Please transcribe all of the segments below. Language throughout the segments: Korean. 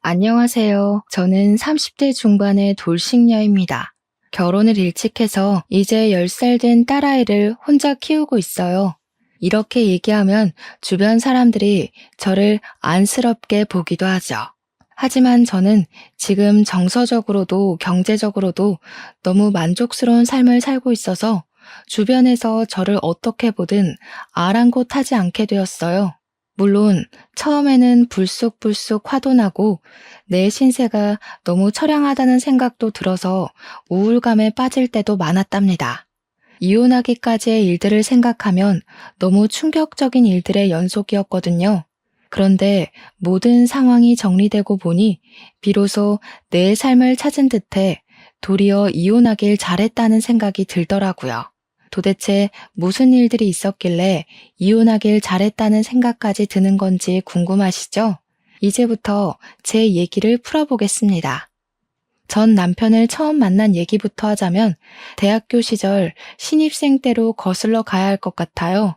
안녕하세요. 저는 30대 중반의 돌싱녀입니다. 결혼을 일찍 해서 이제 10살 된 딸아이를 혼자 키우고 있어요. 이렇게 얘기하면 주변 사람들이 저를 안쓰럽게 보기도 하죠. 하지만 저는 지금 정서적으로도 경제적으로도 너무 만족스러운 삶을 살고 있어서 주변에서 저를 어떻게 보든 아랑곳하지 않게 되었어요. 물론 처음에는 불쑥불쑥 화도 나고 내 신세가 너무 처량하다는 생각도 들어서 우울감에 빠질 때도 많았답니다. 이혼하기까지의 일들을 생각하면 너무 충격적인 일들의 연속이었거든요. 그런데 모든 상황이 정리되고 보니 비로소 내 삶을 찾은 듯해 도리어 이혼하길 잘했다는 생각이 들더라고요. 도대체 무슨 일들이 있었길래 이혼하길 잘했다는 생각까지 드는 건지 궁금하시죠? 이제부터 제 얘기를 풀어보겠습니다. 전 남편을 처음 만난 얘기부터 하자면 대학교 시절 신입생 때로 거슬러 가야 할 것 같아요.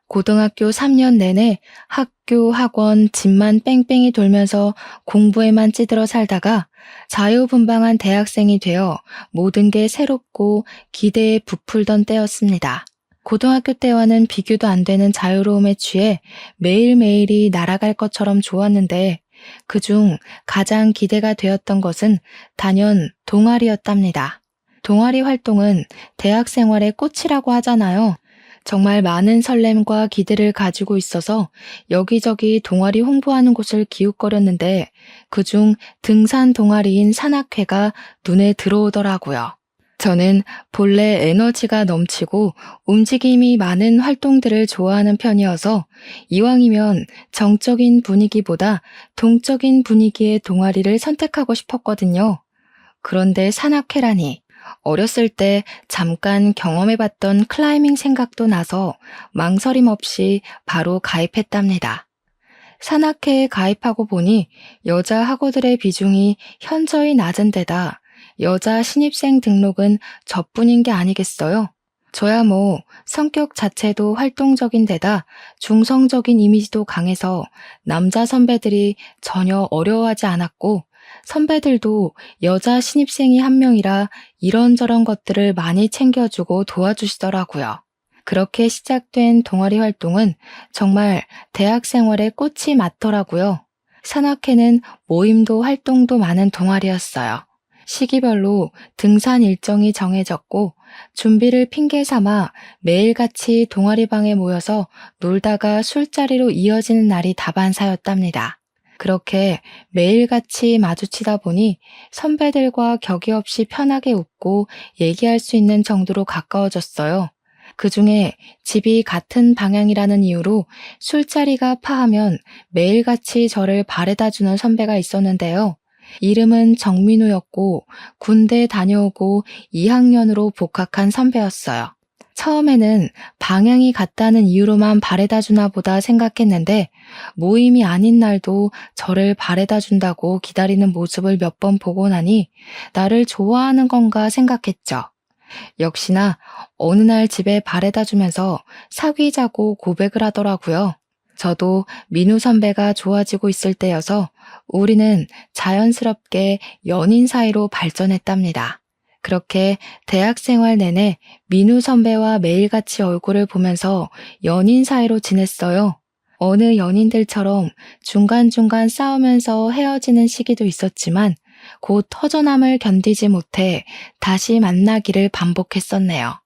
고등학교 3년 내내 학교, 학원, 집만 뺑뺑이 돌면서 공부에만 찌들어 살다가 자유분방한 대학생이 되어 모든 게 새롭고 기대에 부풀던 때였습니다. 고등학교 때와는 비교도 안 되는 자유로움에 취해 매일매일이 날아갈 것처럼 좋았는데 그중 가장 기대가 되었던 것은 단연 동아리였답니다. 동아리 활동은 대학 생활의 꽃이라고 하잖아요. 정말 많은 설렘과 기대를 가지고 있어서 여기저기 동아리 홍보하는 곳을 기웃거렸는데 그중 등산 동아리인 산악회가 눈에 들어오더라고요. 저는 본래 에너지가 넘치고 움직임이 많은 활동들을 좋아하는 편이어서 이왕이면 정적인 분위기보다 동적인 분위기의 동아리를 선택하고 싶었거든요. 그런데 산악회라니. 어렸을 때 잠깐 경험해봤던 클라이밍 생각도 나서 망설임 없이 바로 가입했답니다. 산악회에 가입하고 보니 여자 학우들의 비중이 현저히 낮은 데다 여자 신입생 등록은 저뿐인 게 아니겠어요? 저야 뭐 성격 자체도 활동적인 데다 중성적인 이미지도 강해서 남자 선배들이 전혀 어려워하지 않았고 선배들도 여자 신입생이 한 명이라 이런저런 것들을 많이 챙겨주고 도와주시더라고요. 그렇게 시작된 동아리 활동은 정말 대학 생활의 꽃이 맞더라고요. 산악회는 모임도 활동도 많은 동아리였어요. 시기별로 등산 일정이 정해졌고 준비를 핑계 삼아 매일같이 동아리방에 모여서 놀다가 술자리로 이어지는 날이 다반사였답니다. 그렇게 매일같이 마주치다 보니 선배들과 격이 없이 편하게 웃고 얘기할 수 있는 정도로 가까워졌어요. 그중에 집이 같은 방향이라는 이유로 술자리가 파하면 매일같이 저를 바래다 주는 선배가 있었는데요. 이름은 정민우였고 군대 다녀오고 2학년으로 복학한 선배였어요. 처음에는 방향이 같다는 이유로만 바래다 주나 보다 생각했는데 모임이 아닌 날도 저를 바래다 준다고 기다리는 모습을 몇 번 보고 나니 나를 좋아하는 건가 생각했죠. 역시나 어느 날 집에 바래다 주면서 사귀자고 고백을 하더라고요. 저도 민우 선배가 좋아지고 있을 때여서 우리는 자연스럽게 연인 사이로 발전했답니다. 그렇게 대학 생활 내내 민우 선배와 매일같이 얼굴을 보면서 연인 사이로 지냈어요. 어느 연인들처럼 중간중간 싸우면서 헤어지는 시기도 있었지만 곧 허전함을 견디지 못해 다시 만나기를 반복했었네요.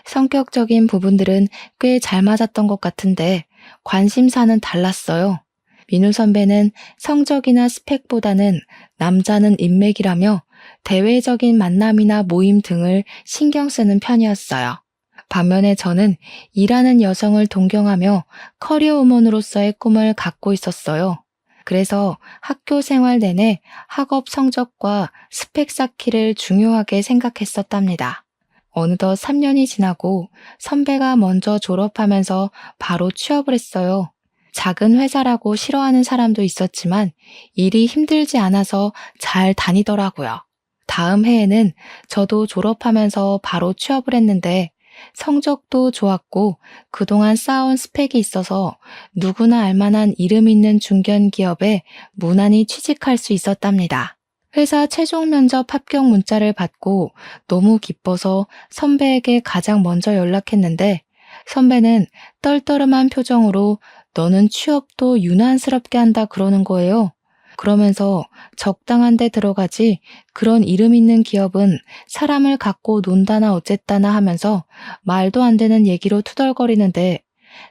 성격적인 부분들은 꽤 잘 맞았던 것 같은데 관심사는 달랐어요. 민우 선배는 성적이나 스펙보다는 남자는 인맥이라며 대외적인 만남이나 모임 등을 신경 쓰는 편이었어요. 반면에 저는 일하는 여성을 동경하며 커리어 우먼으로서의 꿈을 갖고 있었어요. 그래서 학교 생활 내내 학업 성적과 스펙 쌓기를 중요하게 생각했었답니다. 어느덧 3년이 지나고 선배가 먼저 졸업하면서 바로 취업을 했어요. 작은 회사라고 싫어하는 사람도 있었지만 일이 힘들지 않아서 잘 다니더라고요. 다음 해에는 저도 졸업하면서 바로 취업을 했는데 성적도 좋았고 그동안 쌓아온 스펙이 있어서 누구나 알만한 이름 있는 중견기업에 무난히 취직할 수 있었답니다. 회사 최종 면접 합격 문자를 받고 너무 기뻐서 선배에게 가장 먼저 연락했는데 선배는 떨떠름한 표정으로 너는 취업도 유난스럽게 한다 그러는 거예요. 그러면서 적당한 데 들어가지 그런 이름 있는 기업은 사람을 갖고 논다나 어쨌다나 하면서 말도 안 되는 얘기로 투덜거리는데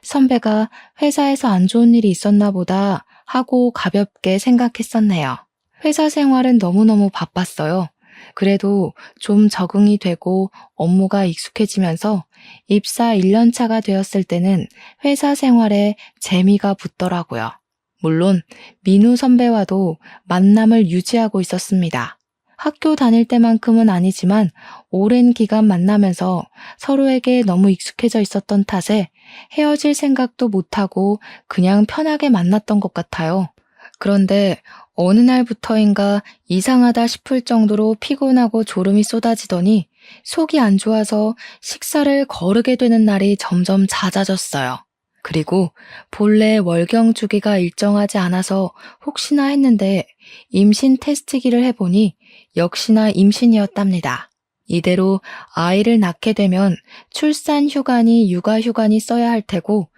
선배가 회사에서 안 좋은 일이 있었나 보다 하고 가볍게 생각했었네요. 회사 생활은 너무너무 바빴어요. 그래도 좀 적응이 되고 업무가 익숙해지면서 입사 1년 차가 되었을 때는 회사 생활에 재미가 붙더라고요. 물론 민우 선배와도 만남을 유지하고 있었습니다. 학교 다닐 때만큼은 아니지만 오랜 기간 만나면서 서로에게 너무 익숙해져 있었던 탓에 헤어질 생각도 못하고 그냥 편하게 만났던 것 같아요. 그런데 어느 날부터인가 이상하다 싶을 정도로 피곤하고 졸음이 쏟아지더니 속이 안 좋아서 식사를 거르게 되는 날이 점점 잦아졌어요. 그리고 본래 월경 주기가 일정하지 않아서 혹시나 했는데 임신 테스트기를 해보니 역시나 임신이었답니다. 이대로 아이를 낳게 되면 출산 휴관이 육아 휴관이 써야 할 테고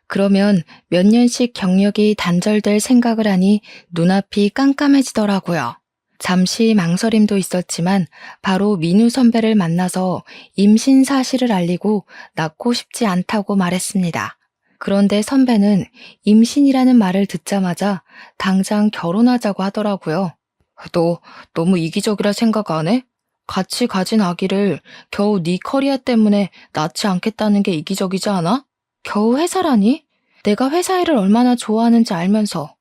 그러면 몇 년씩 경력이 단절될 생각을 하니 눈앞이 깜깜해지더라고요. 잠시 망설임도 있었지만 바로 민우 선배를 만나서 임신 사실을 알리고 낳고 싶지 않다고 말했습니다. 그런데 선배는 임신이라는 말을 듣자마자 당장 결혼하자고 하더라고요. 너 너무 이기적이라 생각 안 해? 같이 가진 아기를 겨우 네 커리어 때문에 낳지 않겠다는 게 이기적이지 않아? 겨우 회사라니? 내가 회사 일을 얼마나 좋아하는지 알면서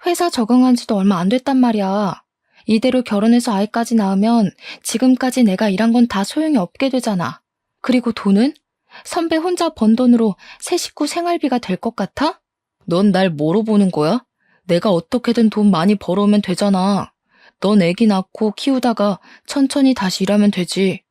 회사 적응한 지도 얼마 안 됐단 말이야. 이대로 결혼해서 아이까지 낳으면 지금까지 내가 일한 건 다 소용이 없게 되잖아. 그리고 돈은? 선배 혼자 번 돈으로 새 식구 생활비가 될 것 같아? 넌 날 뭐로 보는 거야? 내가 어떻게든 돈 많이 벌어오면 되잖아. 넌 애기 낳고 키우다가 천천히 다시 일하면 되지.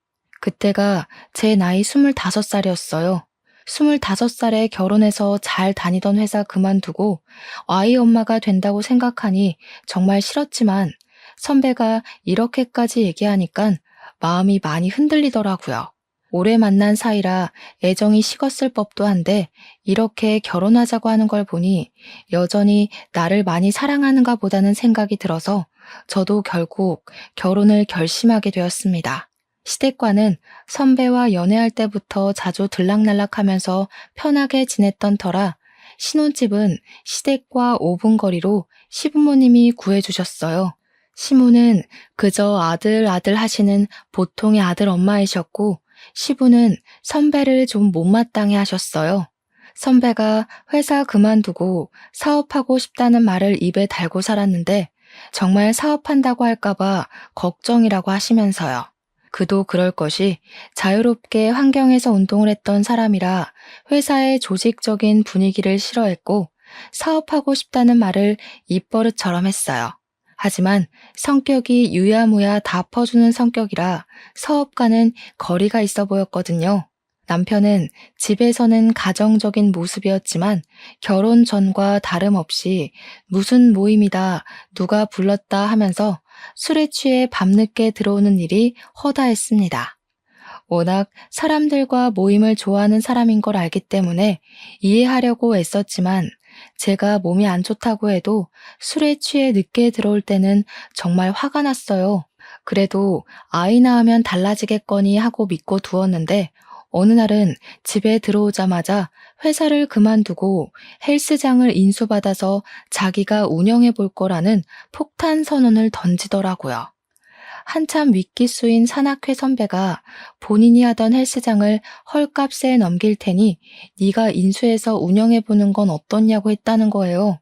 그때가 제 나이 25살이었어요. 25살에 결혼해서 잘 다니던 회사 그만두고 아이 엄마가 된다고 생각하니 정말 싫었지만 선배가 이렇게까지 얘기하니까 마음이 많이 흔들리더라고요. 오래 만난 사이라 애정이 식었을 법도 한데 이렇게 결혼하자고 하는 걸 보니 여전히 나를 많이 사랑하는가 보다는 생각이 들어서 저도 결국 결혼을 결심하게 되었습니다. 시댁과는 선배와 연애할 때부터 자주 들락날락하면서 편하게 지냈던 터라 신혼집은 시댁과 5분 거리로 시부모님이 구해주셨어요. 시모는 그저 아들 하시는 보통의 아들 엄마이셨고 시부는 선배를 좀 못마땅해 하셨어요. 선배가 회사 그만두고 사업하고 싶다는 말을 입에 달고 살았는데 정말 사업한다고 할까봐 걱정이라고 하시면서요. 그도 그럴 것이 자유롭게 환경에서 운동을 했던 사람이라 회사의 조직적인 분위기를 싫어했고 사업하고 싶다는 말을 입버릇처럼 했어요. 하지만 성격이 유야무야 다 퍼주는 성격이라 사업과는 거리가 있어 보였거든요. 남편은 집에서는 가정적인 모습이었지만 결혼 전과 다름없이 무슨 모임이다, 누가 불렀다 하면서 술에 취해 밤늦게 들어오는 일이 허다했습니다. 워낙 사람들과 모임을 좋아하는 사람인 걸 알기 때문에 이해하려고 애썼지만 제가 몸이 안 좋다고 해도 술에 취해 늦게 들어올 때는 정말 화가 났어요. 그래도 아이 낳으면 달라지겠거니 하고 믿고 두었는데 어느 날은 집에 들어오자마자 회사를 그만두고 헬스장을 인수받아서 자기가 운영해 볼 거라는 폭탄 선언을 던지더라고요. 한참 윗기수인 산악회 선배가 본인이 하던 헬스장을 헐값에 넘길 테니 네가 인수해서 운영해보는 건 어떻냐고 했다는 거예요.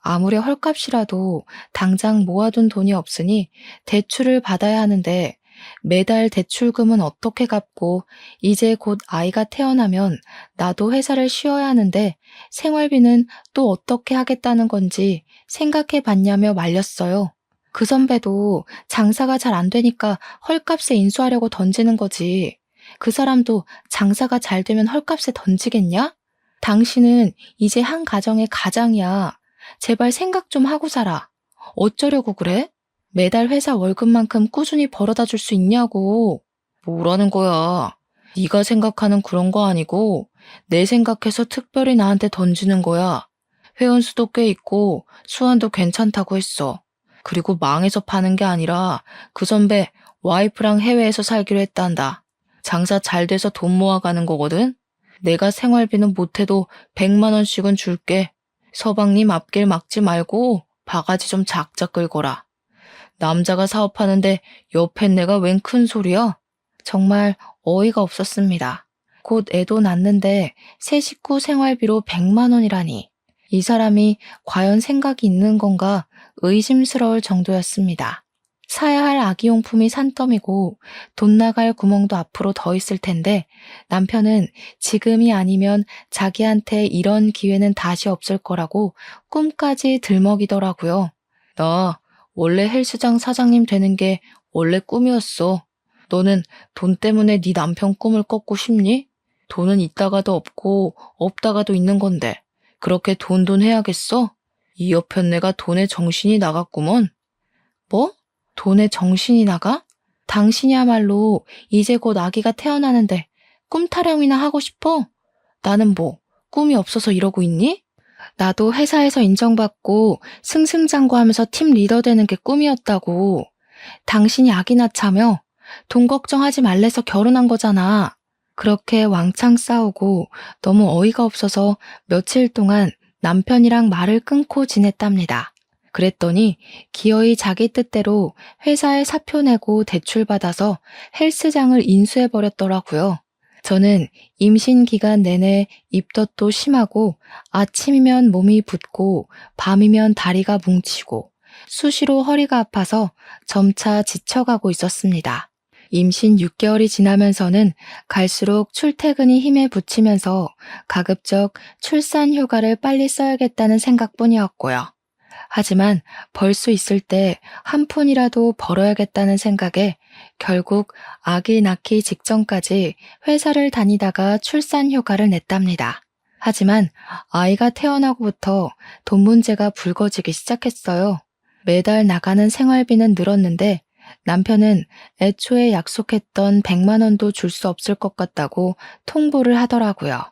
아무리 헐값이라도 당장 모아둔 돈이 없으니 대출을 받아야 하는데 매달 대출금은 어떻게 갚고 이제 곧 아이가 태어나면 나도 회사를 쉬어야 하는데 생활비는 또 어떻게 하겠다는 건지 생각해 봤냐며 말렸어요. 그 선배도 장사가 잘 안 되니까 헐값에 인수하려고 던지는 거지. 그 사람도 장사가 잘 되면 헐값에 던지겠냐? 당신은 이제 한 가정의 가장이야. 제발 생각 좀 하고 살아. 어쩌려고 그래? 매달 회사 월급만큼 꾸준히 벌어다 줄 수 있냐고. 뭐라는 거야? 네가 생각하는 그런 거 아니고 내 생각해서 특별히 나한테 던지는 거야. 회원수도 꽤 있고 수완도 괜찮다고 했어. 그리고 망해서 파는 게 아니라 그 선배 와이프랑 해외에서 살기로 했단다. 장사 잘 돼서 돈 모아가는 거거든? 내가 생활비는 못해도 100만 원씩은 줄게. 서방님 앞길 막지 말고 바가지 좀 작작 긁어라. 남자가 사업하는데 옆에 내가 웬 큰 소리야? 정말 어이가 없었습니다. 곧 애도 낳는데 새 식구 생활비로 100만 원이라니. 이 사람이 과연 생각이 있는 건가 의심스러울 정도였습니다. 사야 할 아기용품이 산더미고 돈 나갈 구멍도 앞으로 더 있을 텐데 남편은 지금이 아니면 자기한테 이런 기회는 다시 없을 거라고 꿈까지 들먹이더라고요. 나 원래 헬스장 사장님 되는 게 원래 꿈이었어. 너는 돈 때문에 네 남편 꿈을 꺾고 싶니? 돈은 있다가도 없고 없다가도 있는 건데 그렇게 돈 해야겠어? 이 여편네가 돈에 정신이 나갔구먼. 뭐? 돈에 정신이 나가? 당신이야말로 이제 곧 아기가 태어나는데 꿈 타령이나 하고 싶어? 나는 뭐 꿈이 없어서 이러고 있니? 나도 회사에서 인정받고 승승장구하면서 팀 리더 되는 게 꿈이었다고. 당신이 아기 낳자며 돈 걱정하지 말래서 결혼한 거잖아. 그렇게 왕창 싸우고 너무 어이가 없어서 며칠 동안 남편이랑 말을 끊고 지냈답니다. 그랬더니 기어이 자기 뜻대로 회사에 사표 내고 대출받아서 헬스장을 인수해버렸더라고요. 저는 임신 기간 내내 입덧도 심하고 아침이면 몸이 붓고 밤이면 다리가 뭉치고 수시로 허리가 아파서 점차 지쳐가고 있었습니다. 임신 6개월이 지나면서는 갈수록 출퇴근이 힘에 부치면서 가급적 출산 휴가를 빨리 써야겠다는 생각뿐이었고요. 하지만 벌 수 있을 때 한 푼이라도 벌어야겠다는 생각에 결국 아기 낳기 직전까지 회사를 다니다가 출산 휴가를 냈답니다. 하지만 아이가 태어나고부터 돈 문제가 불거지기 시작했어요. 매달 나가는 생활비는 늘었는데 남편은 애초에 약속했던 100만 원도 줄 수 없을 것 같다고 통보를 하더라고요.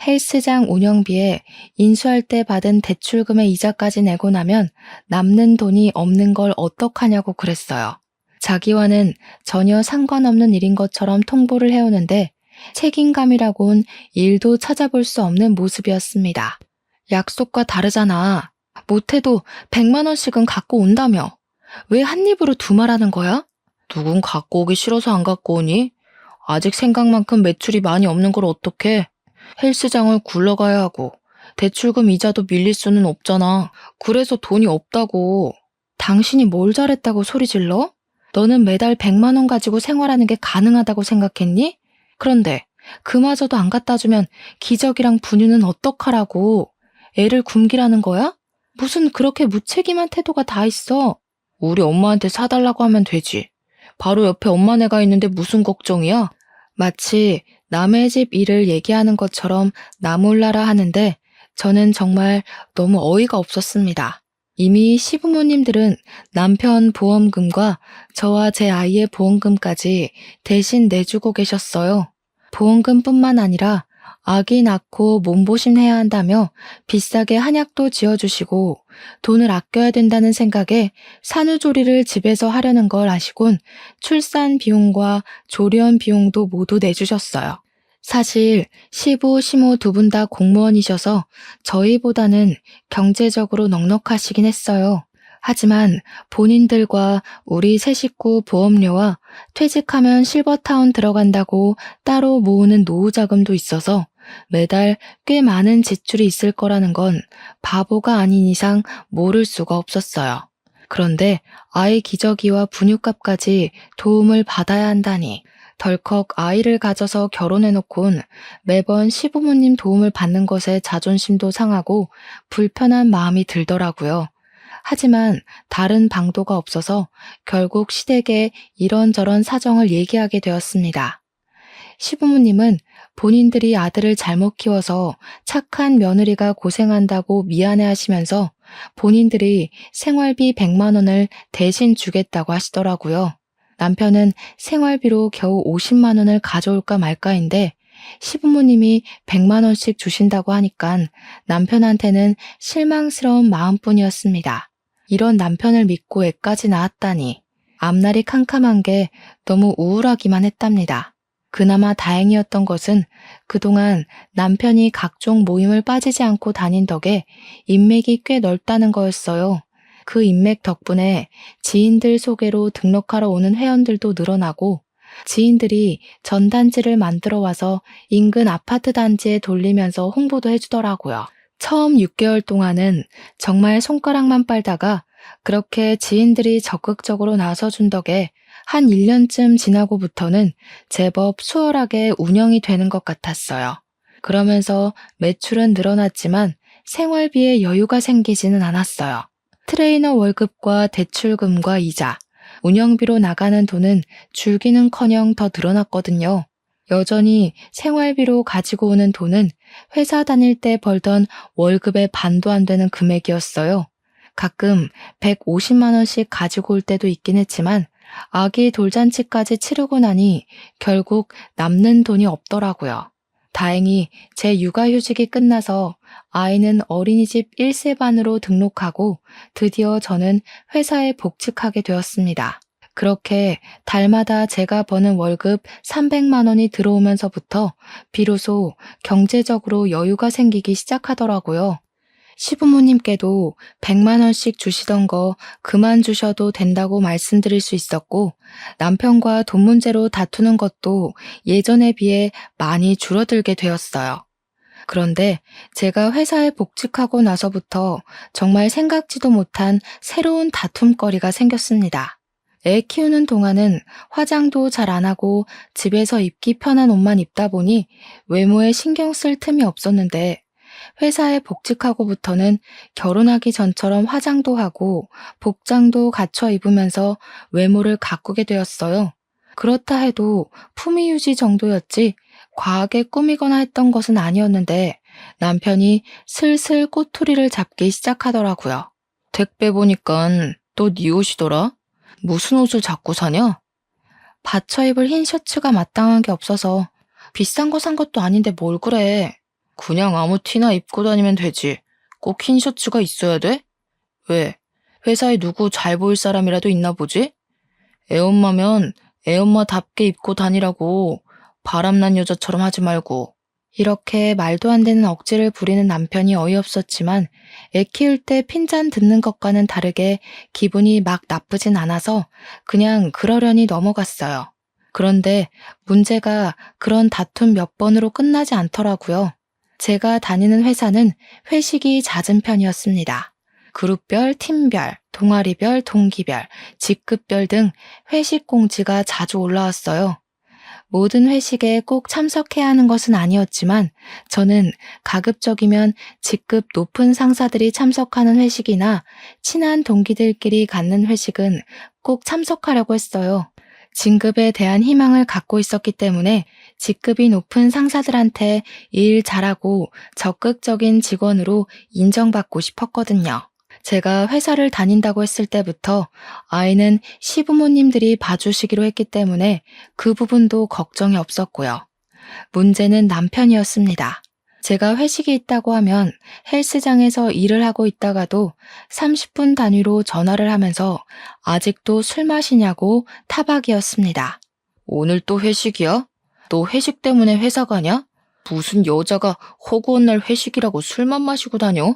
헬스장 운영비에 인수할 때 받은 대출금의 이자까지 내고 나면 남는 돈이 없는 걸 어떡하냐고 그랬어요. 자기와는 전혀 상관없는 일인 것처럼 통보를 해오는데 책임감이라곤 일도 찾아볼 수 없는 모습이었습니다. 약속과 다르잖아. 못해도 100만 원씩은 갖고 온다며. 왜 한 입으로 두 말하는 거야? 누군 갖고 오기 싫어서 안 갖고 오니? 아직 생각만큼 매출이 많이 없는 걸 어떡해? 헬스장을 굴러가야 하고 대출금 이자도 밀릴 수는 없잖아. 그래서 돈이 없다고. 당신이 뭘 잘했다고 소리 질러? 너는 매달 100만 원 가지고 생활하는 게 가능하다고 생각했니? 그런데 그마저도 안 갖다 주면 기저귀랑 분유는 어떡하라고. 애를 굶기라는 거야? 무슨 그렇게 무책임한 태도가 다 있어. 우리 엄마한테 사달라고 하면 되지. 바로 옆에 엄마네가 있는데 무슨 걱정이야? 마치 남의 집 일을 얘기하는 것처럼 나몰라라 하는데 저는 정말 너무 어이가 없었습니다. 이미 시부모님들은 남편 보험금과 저와 제 아이의 보험금까지 대신 내주고 계셨어요. 보험금뿐만 아니라 아기 낳고 몸보신 해야 한다며 비싸게 한약도 지어주시고 돈을 아껴야 된다는 생각에 산후조리를 집에서 하려는 걸 아시곤 출산 비용과 조련 비용도 모두 내주셨어요. 사실 시부, 시모 두 분 다 공무원이셔서 저희보다는 경제적으로 넉넉하시긴 했어요. 하지만 본인들과 우리 세 식구 보험료와 퇴직하면 실버타운 들어간다고 따로 모으는 노후 자금도 있어서 매달 꽤 많은 지출이 있을 거라는 건 바보가 아닌 이상 모를 수가 없었어요. 그런데 아이 기저귀와 분유값까지 도움을 받아야 한다니 덜컥 아이를 가져서 결혼해놓곤 매번 시부모님 도움을 받는 것에 자존심도 상하고 불편한 마음이 들더라고요. 하지만 다른 방도가 없어서 결국 시댁에 이런저런 사정을 얘기하게 되었습니다. 시부모님은 본인들이 아들을 잘못 키워서 착한 며느리가 고생한다고 미안해하시면서 본인들이 생활비 100만 원을 대신 주겠다고 하시더라고요. 남편은 생활비로 겨우 50만 원을 가져올까 말까인데 시부모님이 100만 원씩 주신다고 하니까 남편한테는 실망스러운 마음뿐이었습니다. 이런 남편을 믿고 애까지 낳았다니 앞날이 캄캄한 게 너무 우울하기만 했답니다. 그나마 다행이었던 것은 그동안 남편이 각종 모임을 빠지지 않고 다닌 덕에 인맥이 꽤 넓다는 거였어요. 그 인맥 덕분에 지인들 소개로 등록하러 오는 회원들도 늘어나고 지인들이 전단지를 만들어 와서 인근 아파트 단지에 돌리면서 홍보도 해주더라고요. 처음 6개월 동안은 정말 손가락만 빨다가 그렇게 지인들이 적극적으로 나서준 덕에 한 1년쯤 지나고부터는 제법 수월하게 운영이 되는 것 같았어요. 그러면서 매출은 늘어났지만 생활비에 여유가 생기지는 않았어요. 트레이너 월급과 대출금과 이자, 운영비로 나가는 돈은 줄기는커녕 더 늘어났거든요. 여전히 생활비로 가지고 오는 돈은 회사 다닐 때 벌던 월급의 반도 안 되는 금액이었어요. 가끔 150만 원씩 가지고 올 때도 있긴 했지만 아기 돌잔치까지 치르고 나니 결국 남는 돈이 없더라고요. 다행히 제 육아휴직이 끝나서 아이는 어린이집 1세 반으로 등록하고 드디어 저는 회사에 복직하게 되었습니다. 그렇게 달마다 제가 버는 월급 300만 원이 들어오면서부터 비로소 경제적으로 여유가 생기기 시작하더라고요. 시부모님께도 100만 원씩 주시던 거 그만 주셔도 된다고 말씀드릴 수 있었고 남편과 돈 문제로 다투는 것도 예전에 비해 많이 줄어들게 되었어요. 그런데 제가 회사에 복직하고 나서부터 정말 생각지도 못한 새로운 다툼거리가 생겼습니다. 애 키우는 동안은 화장도 잘 안 하고 집에서 입기 편한 옷만 입다 보니 외모에 신경 쓸 틈이 없었는데 회사에 복직하고부터는 결혼하기 전처럼 화장도 하고 복장도 갖춰 입으면서 외모를 가꾸게 되었어요. 그렇다 해도 품위 유지 정도였지 과하게 꾸미거나 했던 것은 아니었는데 남편이 슬슬 꼬투리를 잡기 시작하더라고요. 택배 보니깐 또 네 옷이더라? 무슨 옷을 자꾸 사냐? 받쳐 입을 흰 셔츠가 마땅한 게 없어서 비싼 거 산 것도 아닌데 뭘 그래. 그냥 아무 티나 입고 다니면 되지. 꼭 흰 셔츠가 있어야 돼? 왜? 회사에 누구 잘 보일 사람이라도 있나 보지? 애엄마면 애엄마답게 입고 다니라고. 바람난 여자처럼 하지 말고. 이렇게 말도 안 되는 억지를 부리는 남편이 어이없었지만 애 키울 때 핀잔 듣는 것과는 다르게 기분이 막 나쁘진 않아서 그냥 그러려니 넘어갔어요. 그런데 문제가 그런 다툼 몇 번으로 끝나지 않더라고요. 제가 다니는 회사는 회식이 잦은 편이었습니다. 그룹별, 팀별, 동아리별, 동기별, 직급별 등 회식 공지가 자주 올라왔어요. 모든 회식에 꼭 참석해야 하는 것은 아니었지만 저는 가급적이면 직급 높은 상사들이 참석하는 회식이나 친한 동기들끼리 갖는 회식은 꼭 참석하려고 했어요. 진급에 대한 희망을 갖고 있었기 때문에 직급이 높은 상사들한테 일 잘하고 적극적인 직원으로 인정받고 싶었거든요. 제가 회사를 다닌다고 했을 때부터 아이는 시부모님들이 봐주시기로 했기 때문에 그 부분도 걱정이 없었고요. 문제는 남편이었습니다. 제가 회식이 있다고 하면 헬스장에서 일을 하고 있다가도 30분 단위로 전화를 하면서 아직도 술 마시냐고 타박이었습니다. 오늘 또 회식이야? 너 회식 때문에 회사 가냐? 무슨 여자가 허구한 날 회식이라고 술만 마시고 다녀?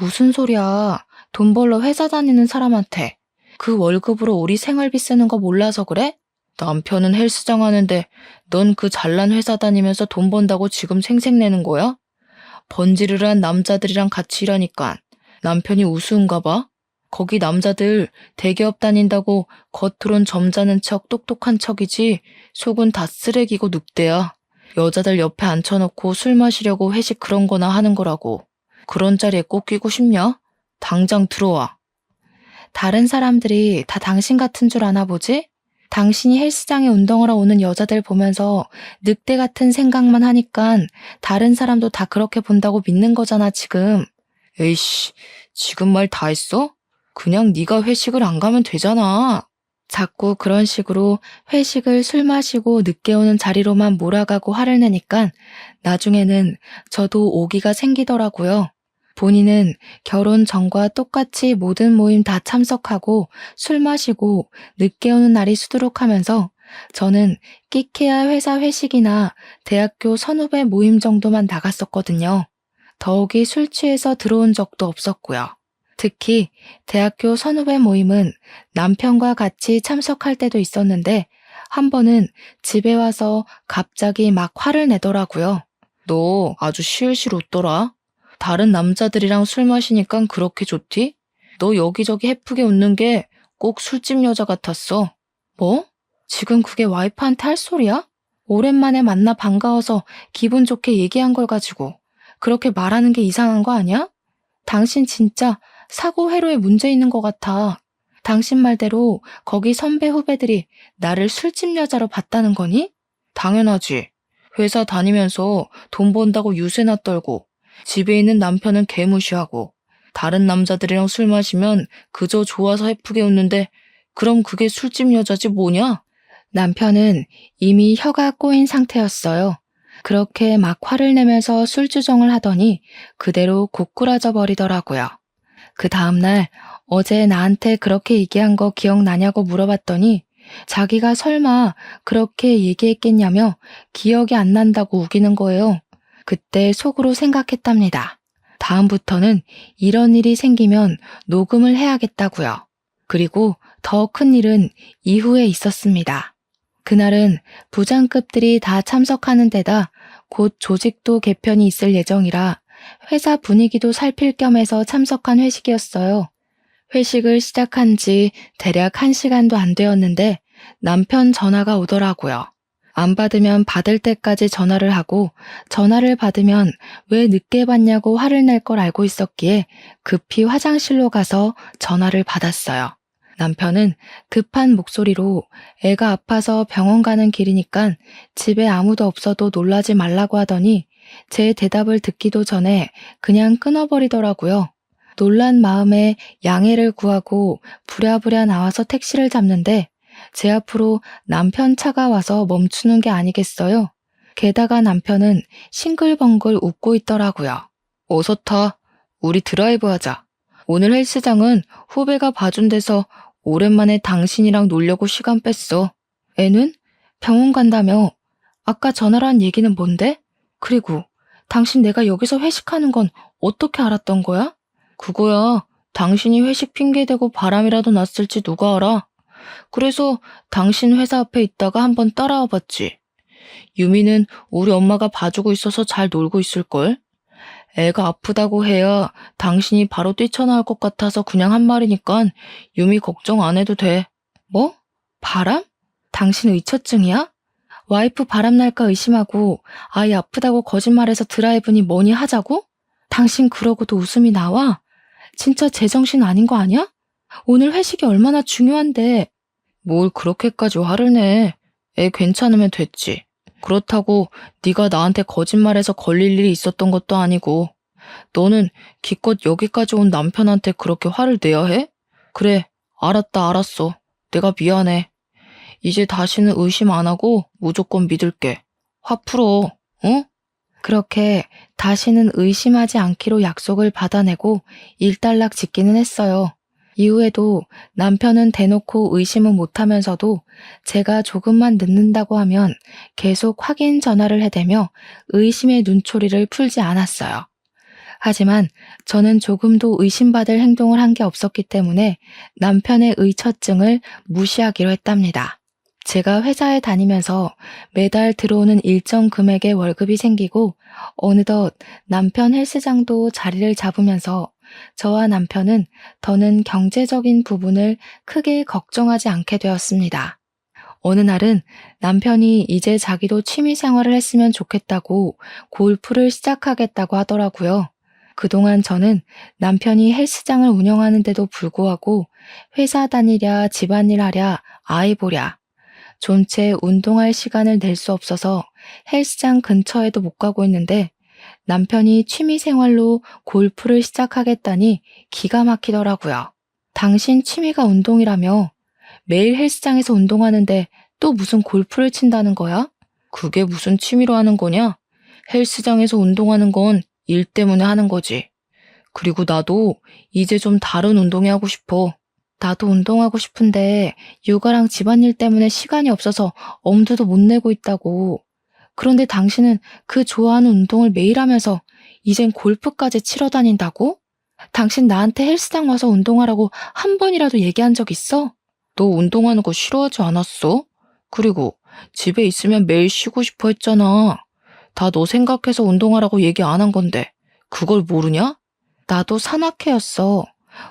무슨 소리야. 돈 벌러 회사 다니는 사람한테 그 월급으로 우리 생활비 쓰는 거 몰라서 그래? 남편은 헬스장 하는데 넌 그 잘난 회사 다니면서 돈 번다고 지금 생색내는 거야? 번지르르한 남자들이랑 같이 일하니까 남편이 우스운가 봐? 거기 남자들 대기업 다닌다고 겉으론 점잖은 척 똑똑한 척이지 속은 다 쓰레기고 늑대야. 여자들 옆에 앉혀놓고 술 마시려고 회식 그런 거나 하는 거라고. 그런 자리에 꼭 끼고 싶냐? 당장 들어와. 다른 사람들이 다 당신 같은 줄 아나 보지? 당신이 헬스장에 운동하러 오는 여자들 보면서 늑대 같은 생각만 하니까 다른 사람도 다 그렇게 본다고 믿는 거잖아, 지금. 에이씨, 지금 말 다 했어? 그냥 네가 회식을 안 가면 되잖아. 자꾸 그런 식으로 회식을 술 마시고 늦게 오는 자리로만 몰아가고 화를 내니까 나중에는 저도 오기가 생기더라고요. 본인은 결혼 전과 똑같이 모든 모임 다 참석하고 술 마시고 늦게 오는 날이 수두룩하면서 저는 끼케야 회사 회식이나 대학교 선후배 모임 정도만 나갔었거든요. 더욱이 술 취해서 들어온 적도 없었고요. 특히 대학교 선후배 모임은 남편과 같이 참석할 때도 있었는데 한 번은 집에 와서 갑자기 막 화를 내더라고요. 너 아주 실실 웃더라. 다른 남자들이랑 술 마시니까 그렇게 좋디? 너 여기저기 해프게 웃는 게 꼭 술집 여자 같았어. 뭐? 지금 그게 와이프한테 할 소리야? 오랜만에 만나 반가워서 기분 좋게 얘기한 걸 가지고 그렇게 말하는 게 이상한 거 아니야? 당신 진짜 사고 회로에 문제 있는 것 같아. 당신 말대로 거기 선배 후배들이 나를 술집 여자로 봤다는 거니? 당연하지. 회사 다니면서 돈 번다고 유세나 떨고 집에 있는 남편은 개무시하고 다른 남자들이랑 술 마시면 그저 좋아서 해프게 웃는데 그럼 그게 술집 여자지 뭐냐? 남편은 이미 혀가 꼬인 상태였어요. 그렇게 막 화를 내면서 술주정을 하더니 그대로 고꾸라져 버리더라고요. 그 다음날 어제 나한테 그렇게 얘기한 거 기억나냐고 물어봤더니 자기가 설마 그렇게 얘기했겠냐며 기억이 안 난다고 우기는 거예요. 그때 속으로 생각했답니다. 다음부터는 이런 일이 생기면 녹음을 해야겠다고요. 그리고 더 큰 일은 이후에 있었습니다. 그날은 부장급들이 다 참석하는 데다 곧 조직도 개편이 있을 예정이라 회사 분위기도 살필 겸 해서 참석한 회식이었어요. 회식을 시작한 지 대략 1시간도 안 되었는데 남편 전화가 오더라고요. 안 받으면 받을 때까지 전화를 하고 전화를 받으면 왜 늦게 받냐고 화를 낼 걸 알고 있었기에 급히 화장실로 가서 전화를 받았어요. 남편은 급한 목소리로 애가 아파서 병원 가는 길이니까 집에 아무도 없어도 놀라지 말라고 하더니 제 대답을 듣기도 전에 그냥 끊어버리더라고요. 놀란 마음에 양해를 구하고 부랴부랴 나와서 택시를 잡는데 제 앞으로 남편 차가 와서 멈추는 게 아니겠어요? 게다가 남편은 싱글벙글 웃고 있더라고요. 어서 타. 우리 드라이브 하자. 오늘 헬스장은 후배가 봐준 데서 오랜만에 당신이랑 놀려고 시간 뺐어. 애는? 병원 간다며. 아까 전화란 얘기는 뭔데? 그리고 당신 내가 여기서 회식하는 건 어떻게 알았던 거야? 그거야. 당신이 회식 핑계대고 바람이라도 났을지 누가 알아? 그래서 당신 회사 앞에 있다가 한번 따라와 봤지. 유미는 우리 엄마가 봐주고 있어서 잘 놀고 있을걸? 애가 아프다고 해야 당신이 바로 뛰쳐나올 것 같아서 그냥 한 말이니까 유미 걱정 안 해도 돼. 뭐? 바람? 당신 의처증이야? 와이프 바람날까 의심하고 아이 아프다고 거짓말해서 드라이브니 뭐니 하자고? 당신 그러고도 웃음이 나와? 진짜 제정신 아닌 거 아니야? 오늘 회식이 얼마나 중요한데. 뭘 그렇게까지 화를 내. 애 괜찮으면 됐지. 그렇다고 네가 나한테 거짓말해서 걸릴 일이 있었던 것도 아니고 너는 기껏 여기까지 온 남편한테 그렇게 화를 내야 해? 그래, 알았다 알았어. 내가 미안해. 이제 다시는 의심 안 하고 무조건 믿을게. 화 풀어, 응? 그렇게 다시는 의심하지 않기로 약속을 받아내고 일단락 짓기는 했어요. 이후에도 남편은 대놓고 의심은 못하면서도 제가 조금만 늦는다고 하면 계속 확인 전화를 해대며 의심의 눈초리를 풀지 않았어요. 하지만 저는 조금도 의심받을 행동을 한 게 없었기 때문에 남편의 의처증을 무시하기로 했답니다. 제가 회사에 다니면서 매달 들어오는 일정 금액의 월급이 생기고 어느덧 남편 헬스장도 자리를 잡으면서 저와 남편은 더는 경제적인 부분을 크게 걱정하지 않게 되었습니다. 어느 날은 남편이 이제 자기도 취미 생활을 했으면 좋겠다고 골프를 시작하겠다고 하더라고요. 그동안 저는 남편이 헬스장을 운영하는데도 불구하고 회사 다니랴 집안일 하랴 아이 보랴 좀채 운동할 시간을 낼 수 없어서 헬스장 근처에도 못 가고 있는데 남편이 취미생활로 골프를 시작하겠다니 기가 막히더라고요. 당신 취미가 운동이라며 매일 헬스장에서 운동하는데 또 무슨 골프를 친다는 거야? 그게 무슨 취미로 하는 거냐? 헬스장에서 운동하는 건 일 때문에 하는 거지. 그리고 나도 이제 좀 다른 운동이 하고 싶어. 나도 운동하고 싶은데 육아랑 집안일 때문에 시간이 없어서 엄두도 못 내고 있다고. 그런데 당신은 그 좋아하는 운동을 매일 하면서 이젠 골프까지 치러 다닌다고? 당신 나한테 헬스장 와서 운동하라고 한 번이라도 얘기한 적 있어? 너 운동하는 거 싫어하지 않았어? 그리고 집에 있으면 매일 쉬고 싶어 했잖아. 다 너 생각해서 운동하라고 얘기 안 한 건데 그걸 모르냐? 나도 산악회였어.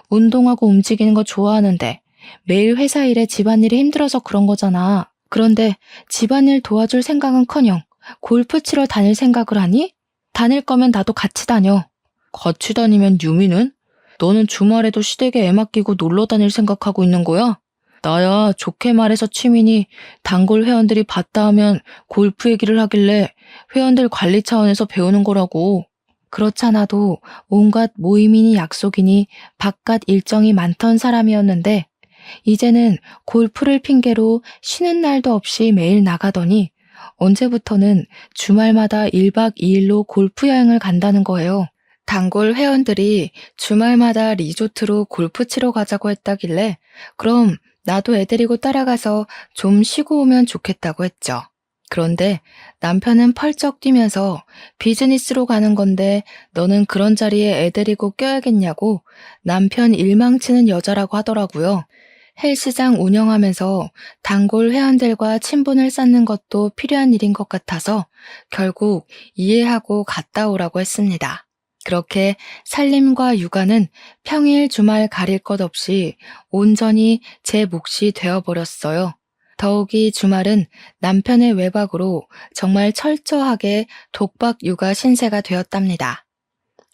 운동하고 움직이는 거 좋아하는데 매일 회사 일에 집안일이 힘들어서 그런 거잖아. 그런데 집안일 도와줄 생각은커녕 골프 치러 다닐 생각을 하니? 다닐 거면 나도 같이 다녀. 같이 다니면 유미는? 너는 주말에도 시댁에 애 맡기고 놀러 다닐 생각하고 있는 거야? 나야 좋게 말해서 취미니 단골 회원들이 봤다 하면 골프 얘기를 하길래 회원들 관리 차원에서 배우는 거라고. 그렇잖아도 온갖 모임이니 약속이니 바깥 일정이 많던 사람이었는데 이제는 골프를 핑계로 쉬는 날도 없이 매일 나가더니 언제부터는 주말마다 1박 2일로 골프 여행을 간다는 거예요. 단골 회원들이 주말마다 리조트로 골프 치러 가자고 했다길래 그럼 나도 애 데리고 따라가서 좀 쉬고 오면 좋겠다고 했죠. 그런데 남편은 펄쩍 뛰면서 비즈니스로 가는 건데 너는 그런 자리에 애 데리고 껴야겠냐고 남편 일망치는 여자라고 하더라고요. 헬스장 운영하면서 단골 회원들과 친분을 쌓는 것도 필요한 일인 것 같아서 결국 이해하고 갔다 오라고 했습니다. 그렇게 살림과 육아는 평일 주말 가릴 것 없이 온전히 제 몫이 되어버렸어요. 더욱이 주말은 남편의 외박으로 정말 철저하게 독박 육아 신세가 되었답니다.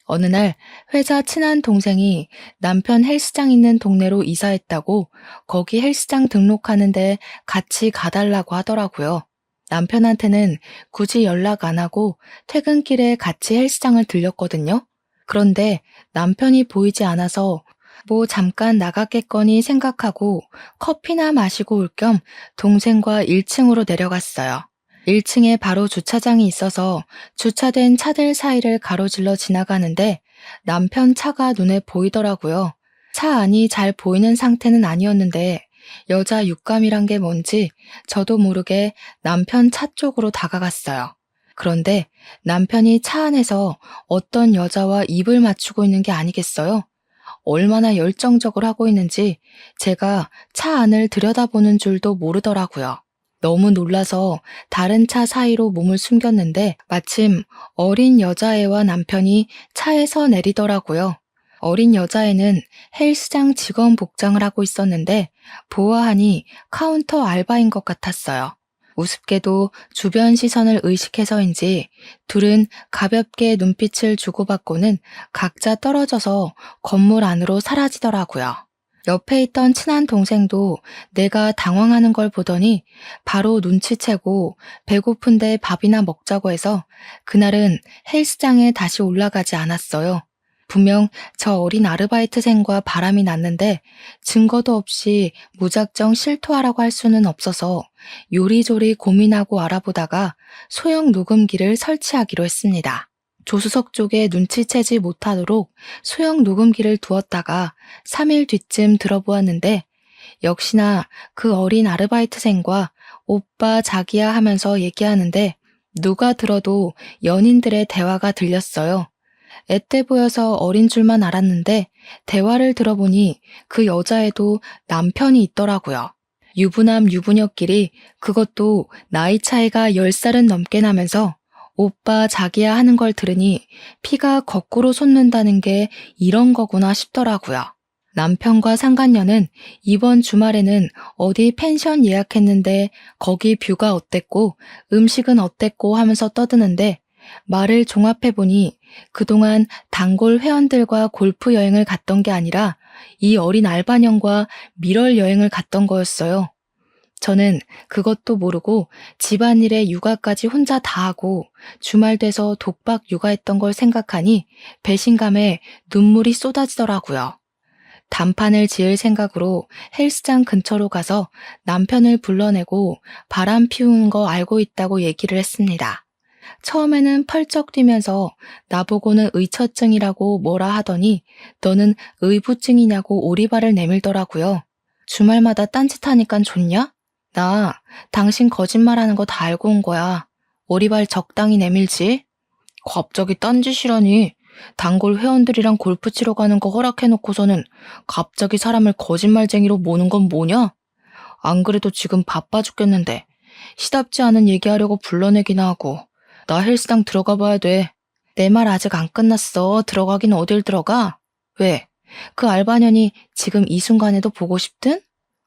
어느 날 회사 친한 동생이 남편 헬스장 있는 동네로 이사했다고 거기 헬스장 등록하는데 같이 가달라고 하더라고요. 남편한테는 굳이 연락 안 하고 퇴근길에 같이 헬스장을 들렸거든요. 그런데 남편이 보이지 않아서 뭐 잠깐 나갔겠거니 생각하고 커피나 마시고 올 겸 동생과 1층으로 내려갔어요. 1층에 바로 주차장이 있어서 주차된 차들 사이를 가로질러 지나가는데 남편 차가 눈에 보이더라고요. 차 안이 잘 보이는 상태는 아니었는데 여자 육감이란 게 뭔지 저도 모르게 남편 차 쪽으로 다가갔어요. 그런데 남편이 차 안에서 어떤 여자와 입을 맞추고 있는 게 아니겠어요? 얼마나 열정적으로 하고 있는지 제가 차 안을 들여다보는 줄도 모르더라고요. 너무 놀라서 다른 차 사이로 몸을 숨겼는데 마침 어린 여자애와 남편이 차에서 내리더라고요. 어린 여자애는 헬스장 직원 복장을 하고 있었는데 보아하니 카운터 알바인 것 같았어요. 우습게도 주변 시선을 의식해서인지 둘은 가볍게 눈빛을 주고받고는 각자 떨어져서 건물 안으로 사라지더라고요. 옆에 있던 친한 동생도 내가 당황하는 걸 보더니 바로 눈치채고 배고픈데 밥이나 먹자고 해서 그날은 헬스장에 다시 올라가지 않았어요. 분명 저 어린 아르바이트생과 바람이 났는데 증거도 없이 무작정 실토하라고 할 수는 없어서 요리조리 고민하고 알아보다가 소형 녹음기를 설치하기로 했습니다. 조수석 쪽에 눈치채지 못하도록 소형 녹음기를 두었다가 3일 뒤쯤 들어보았는데 역시나 그 어린 아르바이트생과 오빠 자기야 하면서 얘기하는데 누가 들어도 연인들의 대화가 들렸어요. 앳돼 보여서 어린 줄만 알았는데 대화를 들어보니 그 여자애도 남편이 있더라고요. 유부남 유부녀끼리 그것도 나이 차이가 10살은 넘게 나면서 오빠 자기야 하는 걸 들으니 피가 거꾸로 솟는다는 게 이런 거구나 싶더라고요. 남편과 상간녀는 이번 주말에는 어디 펜션 예약했는데 거기 뷰가 어땠고 음식은 어땠고 하면서 떠드는데 말을 종합해보니 그동안 단골 회원들과 골프 여행을 갔던 게 아니라 이 어린 알바년과 밀월 여행을 갔던 거였어요. 저는 그것도 모르고 집안일에 육아까지 혼자 다 하고 주말 돼서 독박 육아했던 걸 생각하니 배신감에 눈물이 쏟아지더라고요. 단판을 지을 생각으로 헬스장 근처로 가서 남편을 불러내고 바람 피우는 거 알고 있다고 얘기를 했습니다. 처음에는 펄쩍 뛰면서 나보고는 의처증이라고 뭐라 하더니 너는 의부증이냐고 오리발을 내밀더라고요. 주말마다 딴짓하니깐 좋냐? 나 당신 거짓말하는 거 다 알고 온 거야. 오리발 적당히 내밀지. 갑자기 딴짓이라니. 단골 회원들이랑 골프 치러 가는 거 허락해놓고서는 갑자기 사람을 거짓말쟁이로 모는 건 뭐냐? 안 그래도 지금 바빠 죽겠는데 시답지 않은 얘기하려고 불러내기나 하고. 나 헬스장 들어가 봐야 돼. 내 말 아직 안 끝났어. 들어가긴 어딜 들어가? 왜? 그 알바년이 지금 이 순간에도 보고 싶든?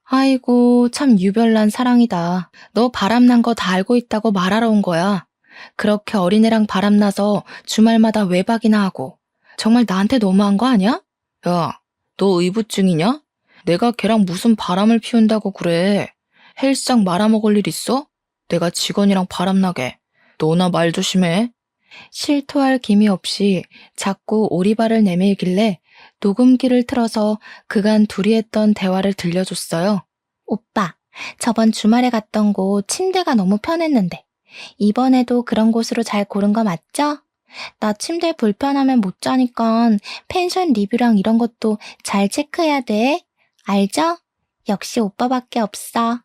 아이고, 참 유별난 사랑이다. 너 바람난 거 다 알고 있다고 말하러 온 거야. 그렇게 어린애랑 바람나서 주말마다 외박이나 하고. 정말 나한테 너무한 거 아니야? 야, 너 의부증이냐? 내가 걔랑 무슨 바람을 피운다고 그래. 헬스장 말아먹을 일 있어? 내가 직원이랑 바람나게. 너나 말 조심해. 실토할 기미 없이 자꾸 오리발을 내밀길래 녹음기를 틀어서 그간 둘이 했던 대화를 들려줬어요. 오빠, 저번 주말에 갔던 곳 침대가 너무 편했는데 이번에도 그런 곳으로 잘 고른 거 맞죠? 나 침대 불편하면 못 자니까 펜션 리뷰랑 이런 것도 잘 체크해야 돼. 알죠? 역시 오빠밖에 없어.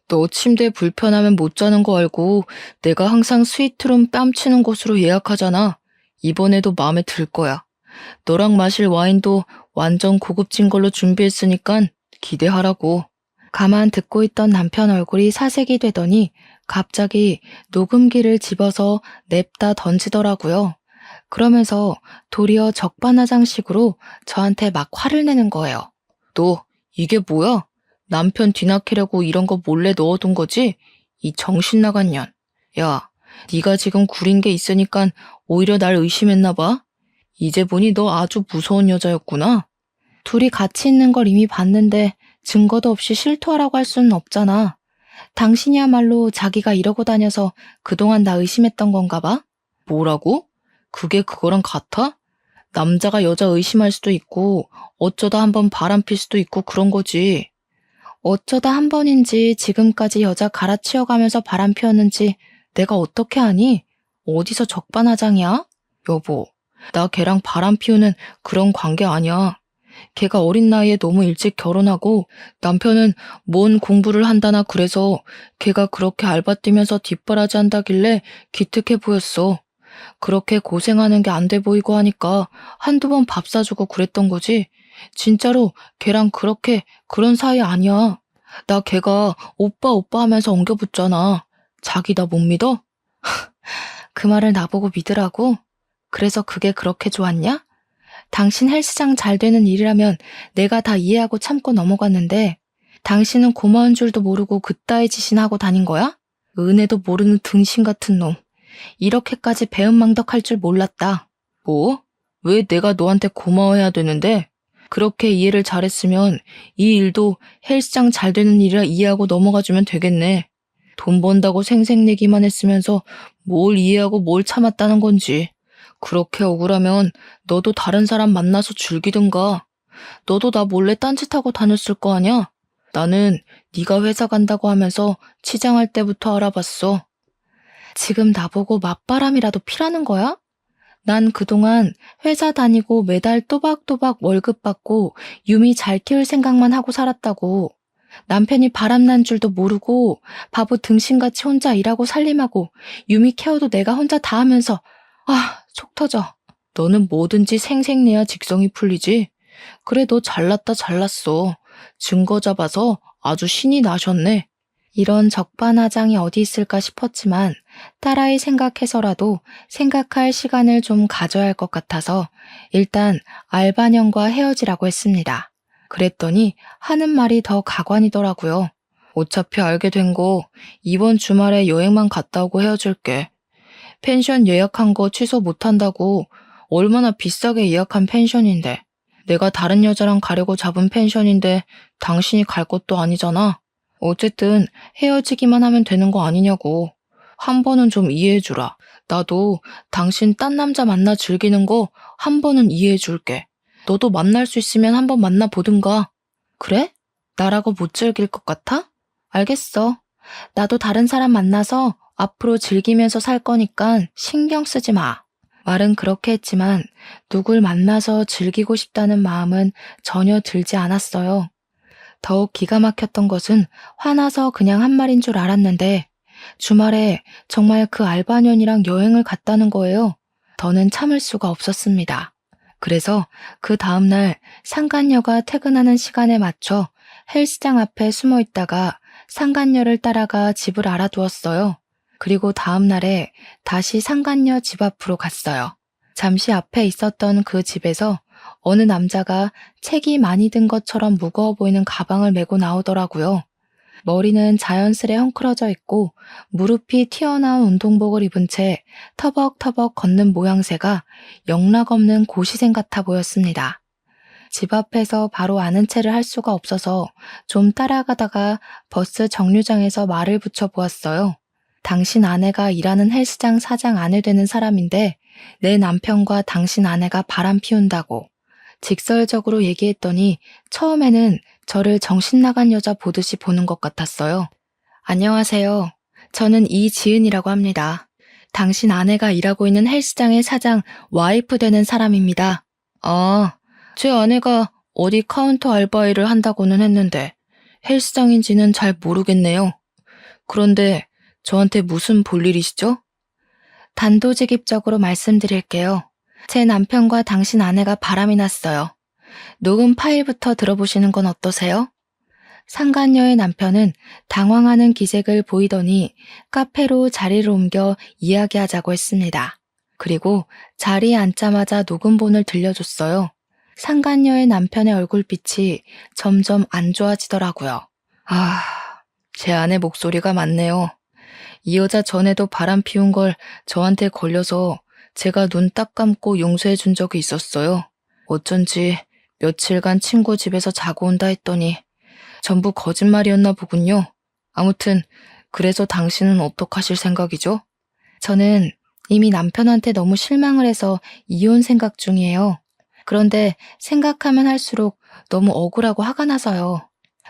너 침대 불편하면 못 자는 거 알고 내가 항상 스위트룸 뺨치는 곳으로 예약하잖아. 이번에도 마음에 들 거야. 너랑 마실 와인도 완전 고급진 걸로 준비했으니까 기대하라고. 가만 듣고 있던 남편 얼굴이 사색이 되더니 갑자기 녹음기를 집어서 냅다 던지더라고요. 그러면서 도리어 적반하장식으로 저한테 막 화를 내는 거예요. 너 이게 뭐야? 남편 뒤낚이려고 이런 거 몰래 넣어둔 거지? 이 정신 나간 년. 야, 네가 지금 구린 게 있으니까 오히려 날 의심했나 봐. 이제 보니 너 아주 무서운 여자였구나. 둘이 같이 있는 걸 이미 봤는데 증거도 없이 실토하라고 할 수는 없잖아. 당신이야말로 자기가 이러고 다녀서 그동안 나 의심했던 건가 봐? 뭐라고? 그게 그거랑 같아? 남자가 여자 의심할 수도 있고 어쩌다 한번 바람필 수도 있고 그런 거지. 어쩌다 한 번인지 지금까지 여자 갈아치워가면서 바람 피웠는지 내가 어떻게 아니? 어디서 적반하장이야? 여보, 나 걔랑 바람 피우는 그런 관계 아니야. 걔가 어린 나이에 너무 일찍 결혼하고 남편은 뭔 공부를 한다나 그래서 걔가 그렇게 알바 뛰면서 뒷바라지 한다길래 기특해 보였어. 그렇게 고생하는 게 안 돼 보이고 하니까 한두 번 밥 사주고 그랬던 거지. 진짜로 걔랑 그렇게 그런 사이 아니야. 나 걔가 오빠 오빠 하면서 엉겨붙잖아. 자기 나 못 믿어? 그 말을 나보고 믿으라고? 그래서 그게 그렇게 좋았냐? 당신 헬스장 잘 되는 일이라면 내가 다 이해하고 참고 넘어갔는데 당신은 고마운 줄도 모르고 그따위 짓이나 하고 다닌 거야? 은혜도 모르는 등신 같은 놈. 이렇게까지 배은망덕할 줄 몰랐다. 뭐? 왜 내가 너한테 고마워해야 되는데? 그렇게 이해를 잘했으면 이 일도 헬스장 잘 되는 일이라 이해하고 넘어가주면 되겠네. 돈 번다고 생색내기만 했으면서 뭘 이해하고 뭘 참았다는 건지. 그렇게 억울하면 너도 다른 사람 만나서 즐기든가. 너도 나 몰래 딴짓하고 다녔을 거 아냐? 나는 네가 회사 간다고 하면서 치장할 때부터 알아봤어. 지금 나보고 맞바람이라도 피라는 거야? 난 그동안 회사 다니고 매달 또박또박 월급 받고 유미 잘 키울 생각만 하고 살았다고. 남편이 바람난 줄도 모르고 바보 등신같이 혼자 일하고 살림하고 유미 케어도 내가 혼자 다 하면서 속 터져. 너는 뭐든지 생색내야 직성이 풀리지. 그래 너 잘났다 잘났어. 증거 잡아서 아주 신이 나셨네. 이런 적반하장이 어디 있을까 싶었지만 딸아이 생각해서라도 생각할 시간을 좀 가져야 할 것 같아서 일단 알바년과 헤어지라고 했습니다. 그랬더니 하는 말이 더 가관이더라고요. 어차피 알게 된 거 이번 주말에 여행만 갔다 오고 헤어질게. 펜션 예약한 거 취소 못한다고. 얼마나 비싸게 예약한 펜션인데. 내가 다른 여자랑 가려고 잡은 펜션인데 당신이 갈 것도 아니잖아. 어쨌든 헤어지기만 하면 되는 거 아니냐고. 한 번은 좀 이해해주라. 나도 당신 딴 남자 만나 즐기는 거 한 번은 이해해줄게. 너도 만날 수 있으면 한번 만나보든가. 그래? 나라고 못 즐길 것 같아? 알겠어. 나도 다른 사람 만나서 앞으로 즐기면서 살 거니까 신경 쓰지 마. 말은 그렇게 했지만 누굴 만나서 즐기고 싶다는 마음은 전혀 들지 않았어요. 더욱 기가 막혔던 것은 화나서 그냥 한 말인 줄 알았는데 주말에 정말 그 알바년이랑 여행을 갔다는 거예요. 더는 참을 수가 없었습니다. 그래서 그 다음날 상간녀가 퇴근하는 시간에 맞춰 헬스장 앞에 숨어 있다가 상간녀를 따라가 집을 알아두었어요. 그리고 다음날에 다시 상간녀 집 앞으로 갔어요. 잠시 앞에 있었던 그 집에서 어느 남자가 책이 많이 든 것처럼 무거워 보이는 가방을 메고 나오더라고요. 머리는 자연스레 헝클어져 있고 무릎이 튀어나온 운동복을 입은 채 터벅터벅 걷는 모양새가 영락없는 고시생 같아 보였습니다. 집 앞에서 바로 아는 체를 할 수가 없어서 좀 따라가다가 버스 정류장에서 말을 붙여보았어요. 당신 아내가 일하는 헬스장 사장 아내 되는 사람인데 내 남편과 당신 아내가 바람 피운다고. 직설적으로 얘기했더니 처음에는 저를 정신 나간 여자 보듯이 보는 것 같았어요. 안녕하세요. 저는 이지은이라고 합니다. 당신 아내가 일하고 있는 헬스장의 사장 와이프 되는 사람입니다. 아, 제 아내가 어디 카운터 알바 일을 한다고는 했는데 헬스장인지는 잘 모르겠네요. 그런데 저한테 무슨 볼일이시죠? 단도직입적으로 말씀드릴게요. 제 남편과 당신 아내가 바람이 났어요. 녹음 파일부터 들어보시는 건 어떠세요? 상간녀의 남편은 당황하는 기색을 보이더니 카페로 자리를 옮겨 이야기하자고 했습니다. 그리고 자리에 앉자마자 녹음본을 들려줬어요. 상간녀의 남편의 얼굴빛이 점점 안 좋아지더라고요. 아, 제 아내 목소리가 맞네요. 이 여자 전에도 바람 피운 걸 저한테 걸려서 제가 눈 딱 감고 용서해 준 적이 있었어요. 어쩐지 며칠간 친구 집에서 자고 온다 했더니 전부 거짓말이었나 보군요. 아무튼 그래서 당신은 어떡하실 생각이죠? 저는 이미 남편한테 너무 실망을 해서 이혼 생각 중이에요. 그런데 생각하면 할수록 너무 억울하고 화가 나서요.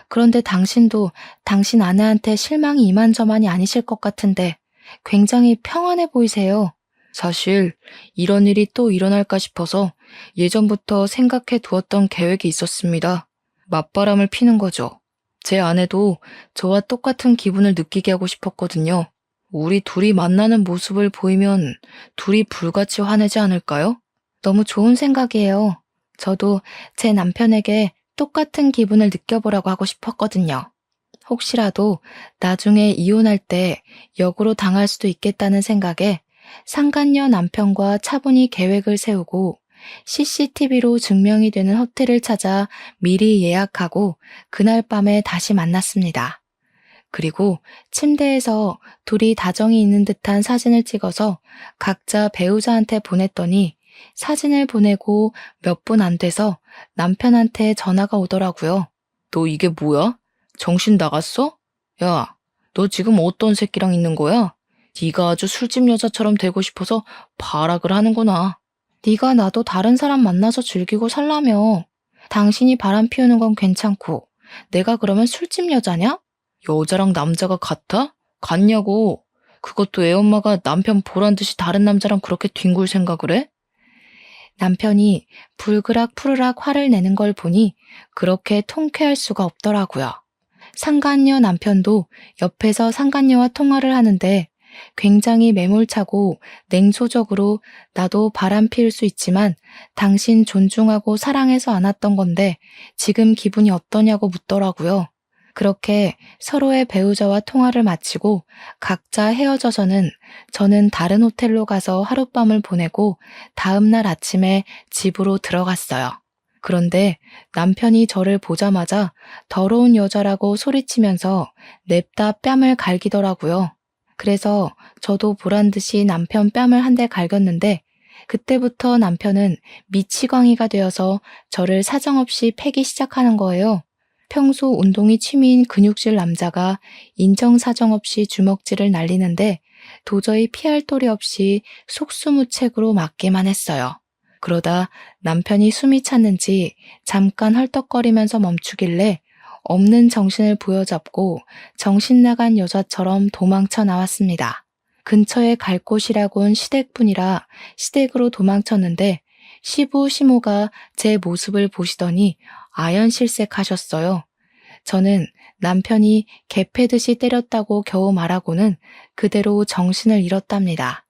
그런데 당신도 당신 아내한테 실망이 이만저만이 아니실 것 같은데 굉장히 평안해 보이세요. 사실 이런 일이 또 일어날까 싶어서 예전부터 생각해 두었던 계획이 있었습니다. 맞바람을 피는 거죠. 제 아내도 저와 똑같은 기분을 느끼게 하고 싶었거든요. 우리 둘이 만나는 모습을 보이면 둘이 불같이 화내지 않을까요? 너무 좋은 생각이에요. 저도 제 남편에게 똑같은 기분을 느껴보라고 하고 싶었거든요. 혹시라도 나중에 이혼할 때 역으로 당할 수도 있겠다는 생각에 상간녀 남편과 차분히 계획을 세우고 CCTV로 증명이 되는 호텔을 찾아 미리 예약하고 그날 밤에 다시 만났습니다. 그리고 침대에서 둘이 다정이 있는 듯한 사진을 찍어서 각자 배우자한테 보냈더니 사진을 보내고 몇 분 안 돼서 남편한테 전화가 오더라고요. 너 이게 뭐야? 정신 나갔어? 야, 너 지금 어떤 새끼랑 있는 거야? 네가 아주 술집 여자처럼 되고 싶어서 발악을 하는구나. 네가 나도 다른 사람 만나서 즐기고 살라며. 당신이 바람 피우는 건 괜찮고 내가 그러면 술집 여자냐? 여자랑 남자가 같아? 같냐고. 그것도 애 엄마가 남편 보란 듯이 다른 남자랑 그렇게 뒹굴 생각을 해? 남편이 불그락 푸르락 화를 내는 걸 보니 그렇게 통쾌할 수가 없더라고요. 상간녀 남편도 옆에서 상간녀와 통화를 하는데 굉장히 매몰차고 냉소적으로 나도 바람 피울 수 있지만 당신 존중하고 사랑해서 안았던 건데 지금 기분이 어떠냐고 묻더라고요. 그렇게 서로의 배우자와 통화를 마치고 각자 헤어져서는 저는 다른 호텔로 가서 하룻밤을 보내고 다음날 아침에 집으로 들어갔어요. 그런데 남편이 저를 보자마자 더러운 여자라고 소리치면서 냅다 뺨을 갈기더라고요. 그래서 저도 보란듯이 남편 뺨을 한 대 갈겼는데 그때부터 남편은 미치광이가 되어서 저를 사정없이 패기 시작하는 거예요. 평소 운동이 취미인 근육질 남자가 인정사정 없이 주먹질을 날리는데 도저히 피할 도리 없이 속수무책으로 맞기만 했어요. 그러다 남편이 숨이 찼는지 잠깐 헐떡거리면서 멈추길래 없는 정신을 부여잡고 정신 나간 여자처럼 도망쳐 나왔습니다. 근처에 갈 곳이라곤 시댁뿐이라 시댁으로 도망쳤는데 시부 시모가 제 모습을 보시더니 아연실색하셨어요. 저는 남편이 개 패듯이 때렸다고 겨우 말하고는 그대로 정신을 잃었답니다.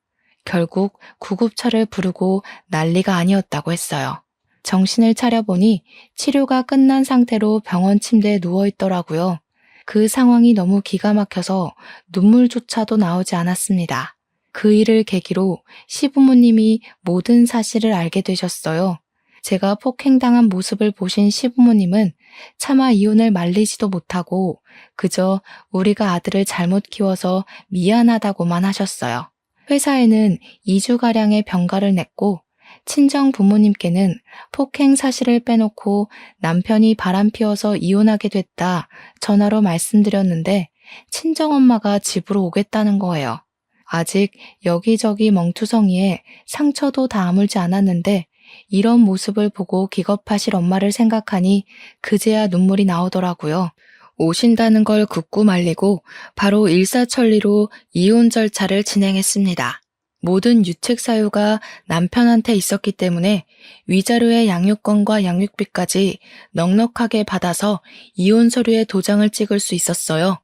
결국 구급차를 부르고 난리가 아니었다고 했어요. 정신을 차려보니 치료가 끝난 상태로 병원 침대에 누워있더라고요. 그 상황이 너무 기가 막혀서 눈물조차도 나오지 않았습니다. 그 일을 계기로 시부모님이 모든 사실을 알게 되셨어요. 제가 폭행당한 모습을 보신 시부모님은 차마 이혼을 말리지도 못하고 그저 우리가 아들을 잘못 키워서 미안하다고만 하셨어요. 회사에는 2주가량의 병가를 냈고 친정 부모님께는 폭행 사실을 빼놓고 남편이 바람피워서 이혼하게 됐다 전화로 말씀드렸는데 친정엄마가 집으로 오겠다는 거예요. 아직 여기저기 멍투성이에 상처도 다 아물지 않았는데 이런 모습을 보고 기겁하실 엄마를 생각하니 그제야 눈물이 나오더라고요. 오신다는 걸 굳고 말리고 바로 일사천리로 이혼 절차를 진행했습니다. 모든 유책 사유가 남편한테 있었기 때문에 위자료의 양육권과 양육비까지 넉넉하게 받아서 이혼 서류에 도장을 찍을 수 있었어요.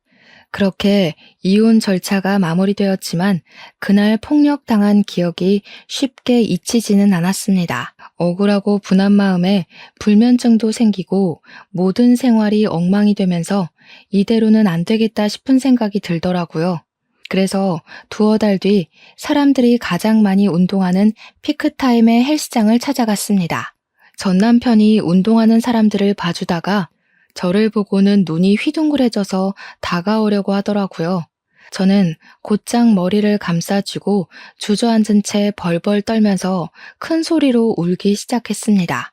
그렇게 이혼 절차가 마무리되었지만 그날 폭력당한 기억이 쉽게 잊히지는 않았습니다. 억울하고 분한 마음에 불면증도 생기고 모든 생활이 엉망이 되면서 이대로는 안 되겠다 싶은 생각이 들더라고요. 그래서 두어 달 뒤 사람들이 가장 많이 운동하는 피크타임의 헬스장을 찾아갔습니다. 전 남편이 운동하는 사람들을 봐주다가 저를 보고는 눈이 휘둥그레져서 다가오려고 하더라고요. 저는 곧장 머리를 감싸쥐고 주저앉은 채 벌벌 떨면서 큰 소리로 울기 시작했습니다.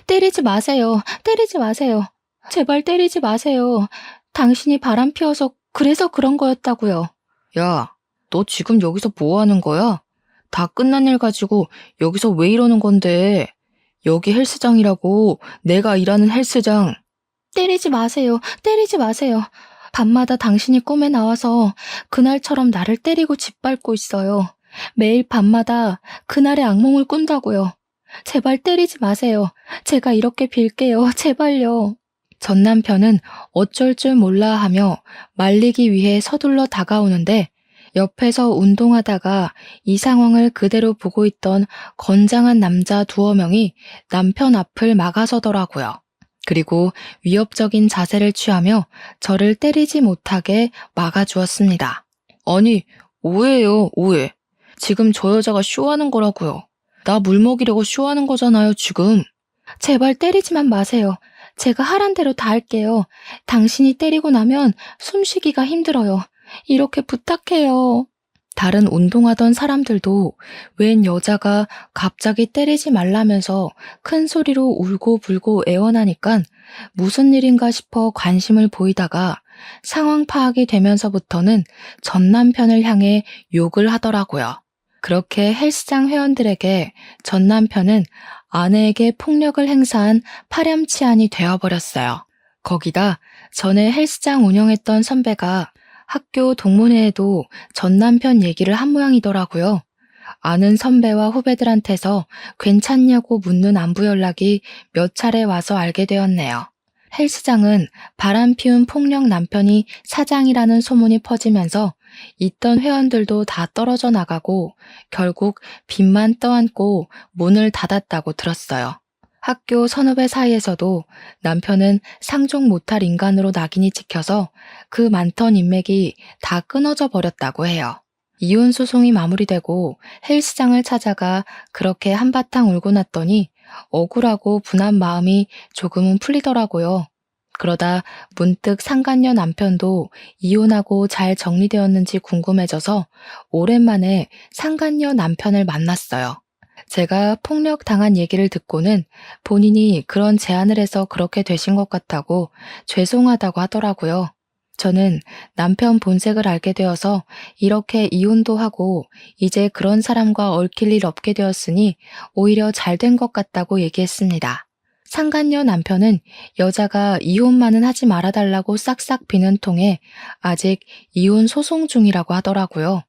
때리지 마세요. 때리지 마세요. 제발 때리지 마세요. 당신이 바람 피워서 그래서 그런 거였다고요. 야, 너 지금 여기서 뭐 하는 거야? 다 끝난 일 가지고 여기서 왜 이러는 건데? 여기 헬스장이라고, 내가 일하는 헬스장. 때리지 마세요. 때리지 마세요. 밤마다 당신이 꿈에 나와서 그날처럼 나를 때리고 짓밟고 있어요. 매일 밤마다 그날의 악몽을 꾼다고요. 제발 때리지 마세요. 제가 이렇게 빌게요. 제발요. 전 남편은 어쩔 줄 몰라 하며 말리기 위해 서둘러 다가오는데 옆에서 운동하다가 이 상황을 그대로 보고 있던 건장한 남자 두어 명이 남편 앞을 막아서더라고요. 그리고 위협적인 자세를 취하며 저를 때리지 못하게 막아주었습니다. 아니, 오해예요, 오해. 지금 저 여자가 쇼하는 거라고요. 나 물 먹이려고 쇼하는 거잖아요, 지금. 제발 때리지만 마세요. 제가 하란 대로 다 할게요. 당신이 때리고 나면 숨쉬기가 힘들어요. 이렇게 부탁해요. 다른 운동하던 사람들도 웬 여자가 갑자기 때리지 말라면서 큰 소리로 울고 불고 애원하니까 무슨 일인가 싶어 관심을 보이다가 상황 파악이 되면서부터는 전 남편을 향해 욕을 하더라고요. 그렇게 헬스장 회원들에게 전 남편은 아내에게 폭력을 행사한 파렴치한이 되어버렸어요. 거기다 전에 헬스장 운영했던 선배가 학교 동문회에도 전 남편 얘기를 한 모양이더라고요. 아는 선배와 후배들한테서 괜찮냐고 묻는 안부 연락이 몇 차례 와서 알게 되었네요. 헬스장은 바람 피운 폭력 남편이 사장이라는 소문이 퍼지면서 있던 회원들도 다 떨어져 나가고 결국 빚만 떠안고 문을 닫았다고 들었어요. 학교 선후배 사이에서도 남편은 상종 못할 인간으로 낙인이 찍혀서 그 많던 인맥이 다 끊어져 버렸다고 해요. 이혼 소송이 마무리되고 헬스장을 찾아가 그렇게 한바탕 울고 났더니 억울하고 분한 마음이 조금은 풀리더라고요. 그러다 문득 상간녀 남편도 이혼하고 잘 정리되었는지 궁금해져서 오랜만에 상간녀 남편을 만났어요. 제가 폭력 당한 얘기를 듣고는 본인이 그런 제안을 해서 그렇게 되신 것 같다고 죄송하다고 하더라고요. 저는 남편 본색을 알게 되어서 이렇게 이혼도 하고 이제 그런 사람과 얽힐 일 없게 되었으니 오히려 잘 된 것 같다고 얘기했습니다. 상간녀 남편은 여자가 이혼만은 하지 말아달라고 싹싹 비는 통에 아직 이혼 소송 중이라고 하더라고요.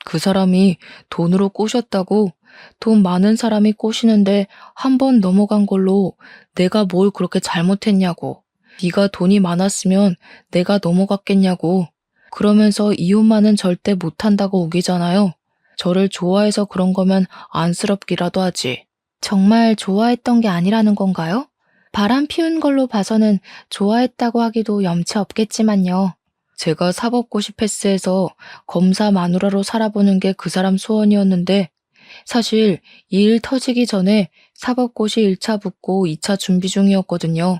그 사람이 돈으로 꼬셨다고. 돈 많은 사람이 꼬시는데 한 번 넘어간 걸로 내가 뭘 그렇게 잘못했냐고. 네가 돈이 많았으면 내가 넘어갔겠냐고. 그러면서 이혼만은 절대 못한다고 우기잖아요. 저를 좋아해서 그런 거면 안쓰럽기라도 하지. 정말 좋아했던 게 아니라는 건가요? 바람 피운 걸로 봐서는 좋아했다고 하기도 염치 없겠지만요. 제가 사법고시 패스해서 검사 마누라로 살아보는 게 그 사람 소원이었는데 사실 이 일 터지기 전에 사법고시 1차 붙고 2차 준비 중이었거든요.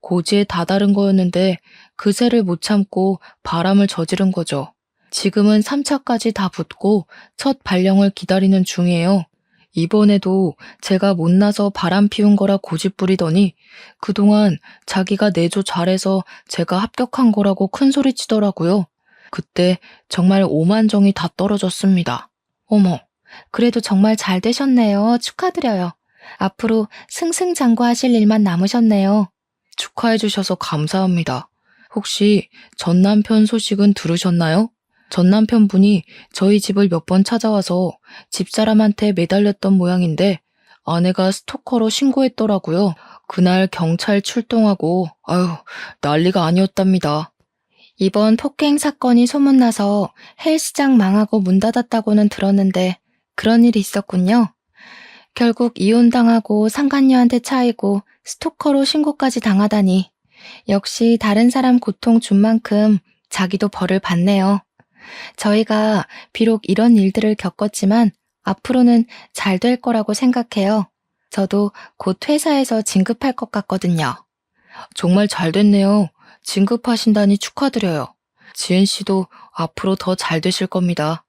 고지에 다다른 거였는데 그새를 못 참고 바람을 저지른 거죠. 지금은 3차까지 다 붙고 첫 발령을 기다리는 중이에요. 이번에도 제가 못나서 바람 피운 거라 고집부리더니 그동안 자기가 내조 잘해서 제가 합격한 거라고 큰소리 치더라고요. 그때 정말 오만정이 다 떨어졌습니다. 어머, 그래도 정말 잘 되셨네요. 축하드려요. 앞으로 승승장구하실 일만 남으셨네요. 축하해 주셔서 감사합니다. 혹시 전 남편 소식은 들으셨나요? 전 남편분이 저희 집을 몇 번 찾아와서 집사람한테 매달렸던 모양인데 아내가 스토커로 신고했더라고요. 그날 경찰 출동하고 아유 난리가 아니었답니다. 이번 폭행 사건이 소문나서 헬스장 망하고 문 닫았다고는 들었는데 그런 일이 있었군요. 결국 이혼당하고 상간녀한테 차이고 스토커로 신고까지 당하다니 역시 다른 사람 고통 준 만큼 자기도 벌을 받네요. 저희가 비록 이런 일들을 겪었지만 앞으로는 잘 될 거라고 생각해요. 저도 곧 회사에서 진급할 것 같거든요. 정말 잘 됐네요. 진급하신다니 축하드려요. 지은 씨도 앞으로 더 잘 되실 겁니다.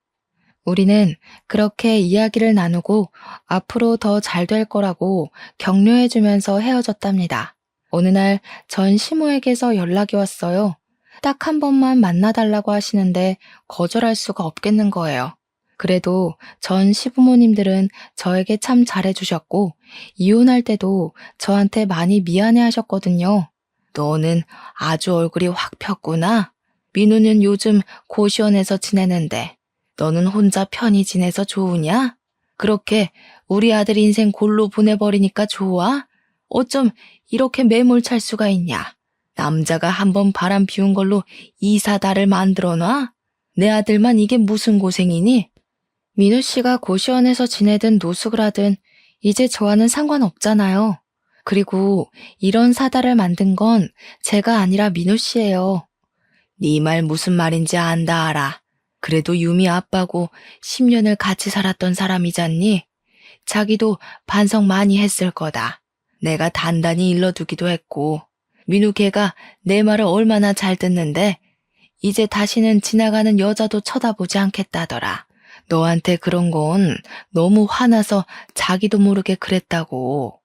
우리는 그렇게 이야기를 나누고 앞으로 더 잘 될 거라고 격려해주면서 헤어졌답니다. 어느 날 전 시모에게서 연락이 왔어요. 딱 한 번만 만나달라고 하시는데 거절할 수가 없겠는 거예요. 그래도 전 시부모님들은 저에게 참 잘해주셨고 이혼할 때도 저한테 많이 미안해 하셨거든요. 너는 아주 얼굴이 확 폈구나. 민우는 요즘 고시원에서 지내는데 너는 혼자 편히 지내서 좋으냐? 그렇게 우리 아들 인생 골로 보내버리니까 좋아? 어쩜 이렇게 매몰찰 수가 있냐? 남자가 한번 바람 피운 걸로 이사다를 만들어놔? 내 아들만 이게 무슨 고생이니? 민우 씨가 고시원에서 지내든 노숙을 하든 이제 저와는 상관없잖아요. 그리고 이런 사다를 만든 건 제가 아니라 민우 씨예요. 네 말 무슨 말인지 안다 알아. 그래도 유미 아빠고 10년을 같이 살았던 사람이잖니? 자기도 반성 많이 했을 거다. 내가 단단히 일러두기도 했고 민우 걔가 내 말을 얼마나 잘 듣는데 이제 다시는 지나가는 여자도 쳐다보지 않겠다더라. 너한테 그런 건 너무 화나서 자기도 모르게 그랬다고.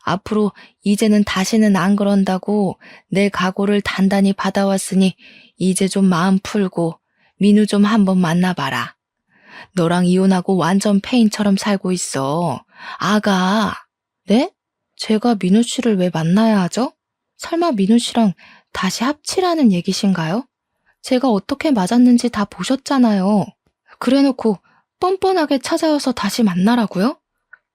앞으로 이제는 다시는 안 그런다고 내 각오를 단단히 받아왔으니 이제 좀 마음 풀고 민우 좀 한번 만나봐라. 너랑 이혼하고 완전 페인처럼 살고 있어. 아가. 네? 제가 민우 씨를 왜 만나야 하죠? 설마 민우 씨랑 다시 합치라는 얘기신가요? 제가 어떻게 맞았는지 다 보셨잖아요. 그래놓고 뻔뻔하게 찾아와서 다시 만나라고요?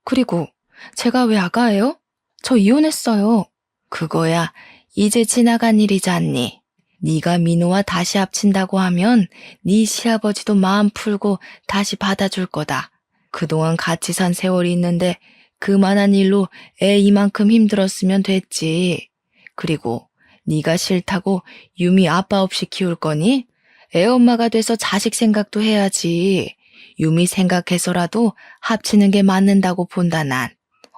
그리고 제가 왜 아가예요? 저 이혼했어요. 그거야 이제 지나간 일이잖니. 네가 민우와 다시 합친다고 하면 네 시아버지도 마음 풀고 다시 받아줄 거다. 그동안 같이 산 세월이 있는데 그만한 일로 애 이만큼 힘들었으면 됐지. 그리고 네가 싫다고 유미 아빠 없이 키울 거니? 애 엄마가 돼서 자식 생각도 해야지. 유미 생각해서라도 합치는 게 맞는다고 본다 난.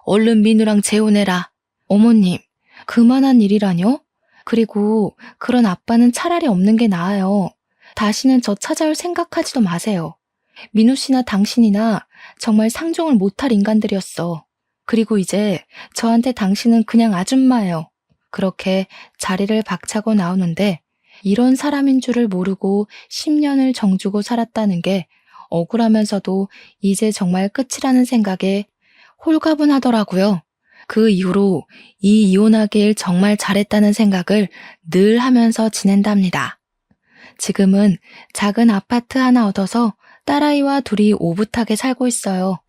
얼른 민우랑 재혼해라. 어머님, 그만한 일이라뇨? 그리고 그런 아빠는 차라리 없는 게 나아요. 다시는 저 찾아올 생각하지도 마세요. 민우 씨나 당신이나 정말 상종을 못할 인간들이었어. 그리고 이제 저한테 당신은 그냥 아줌마예요. 그렇게 자리를 박차고 나오는데 이런 사람인 줄을 모르고 10년을 정주고 살았다는 게 억울하면서도 이제 정말 끝이라는 생각에 홀가분하더라고요. 그 이후로 이 이혼하길 정말 잘했다는 생각을 늘 하면서 지낸답니다. 지금은 작은 아파트 하나 얻어서 딸아이와 둘이 오붓하게 살고 있어요.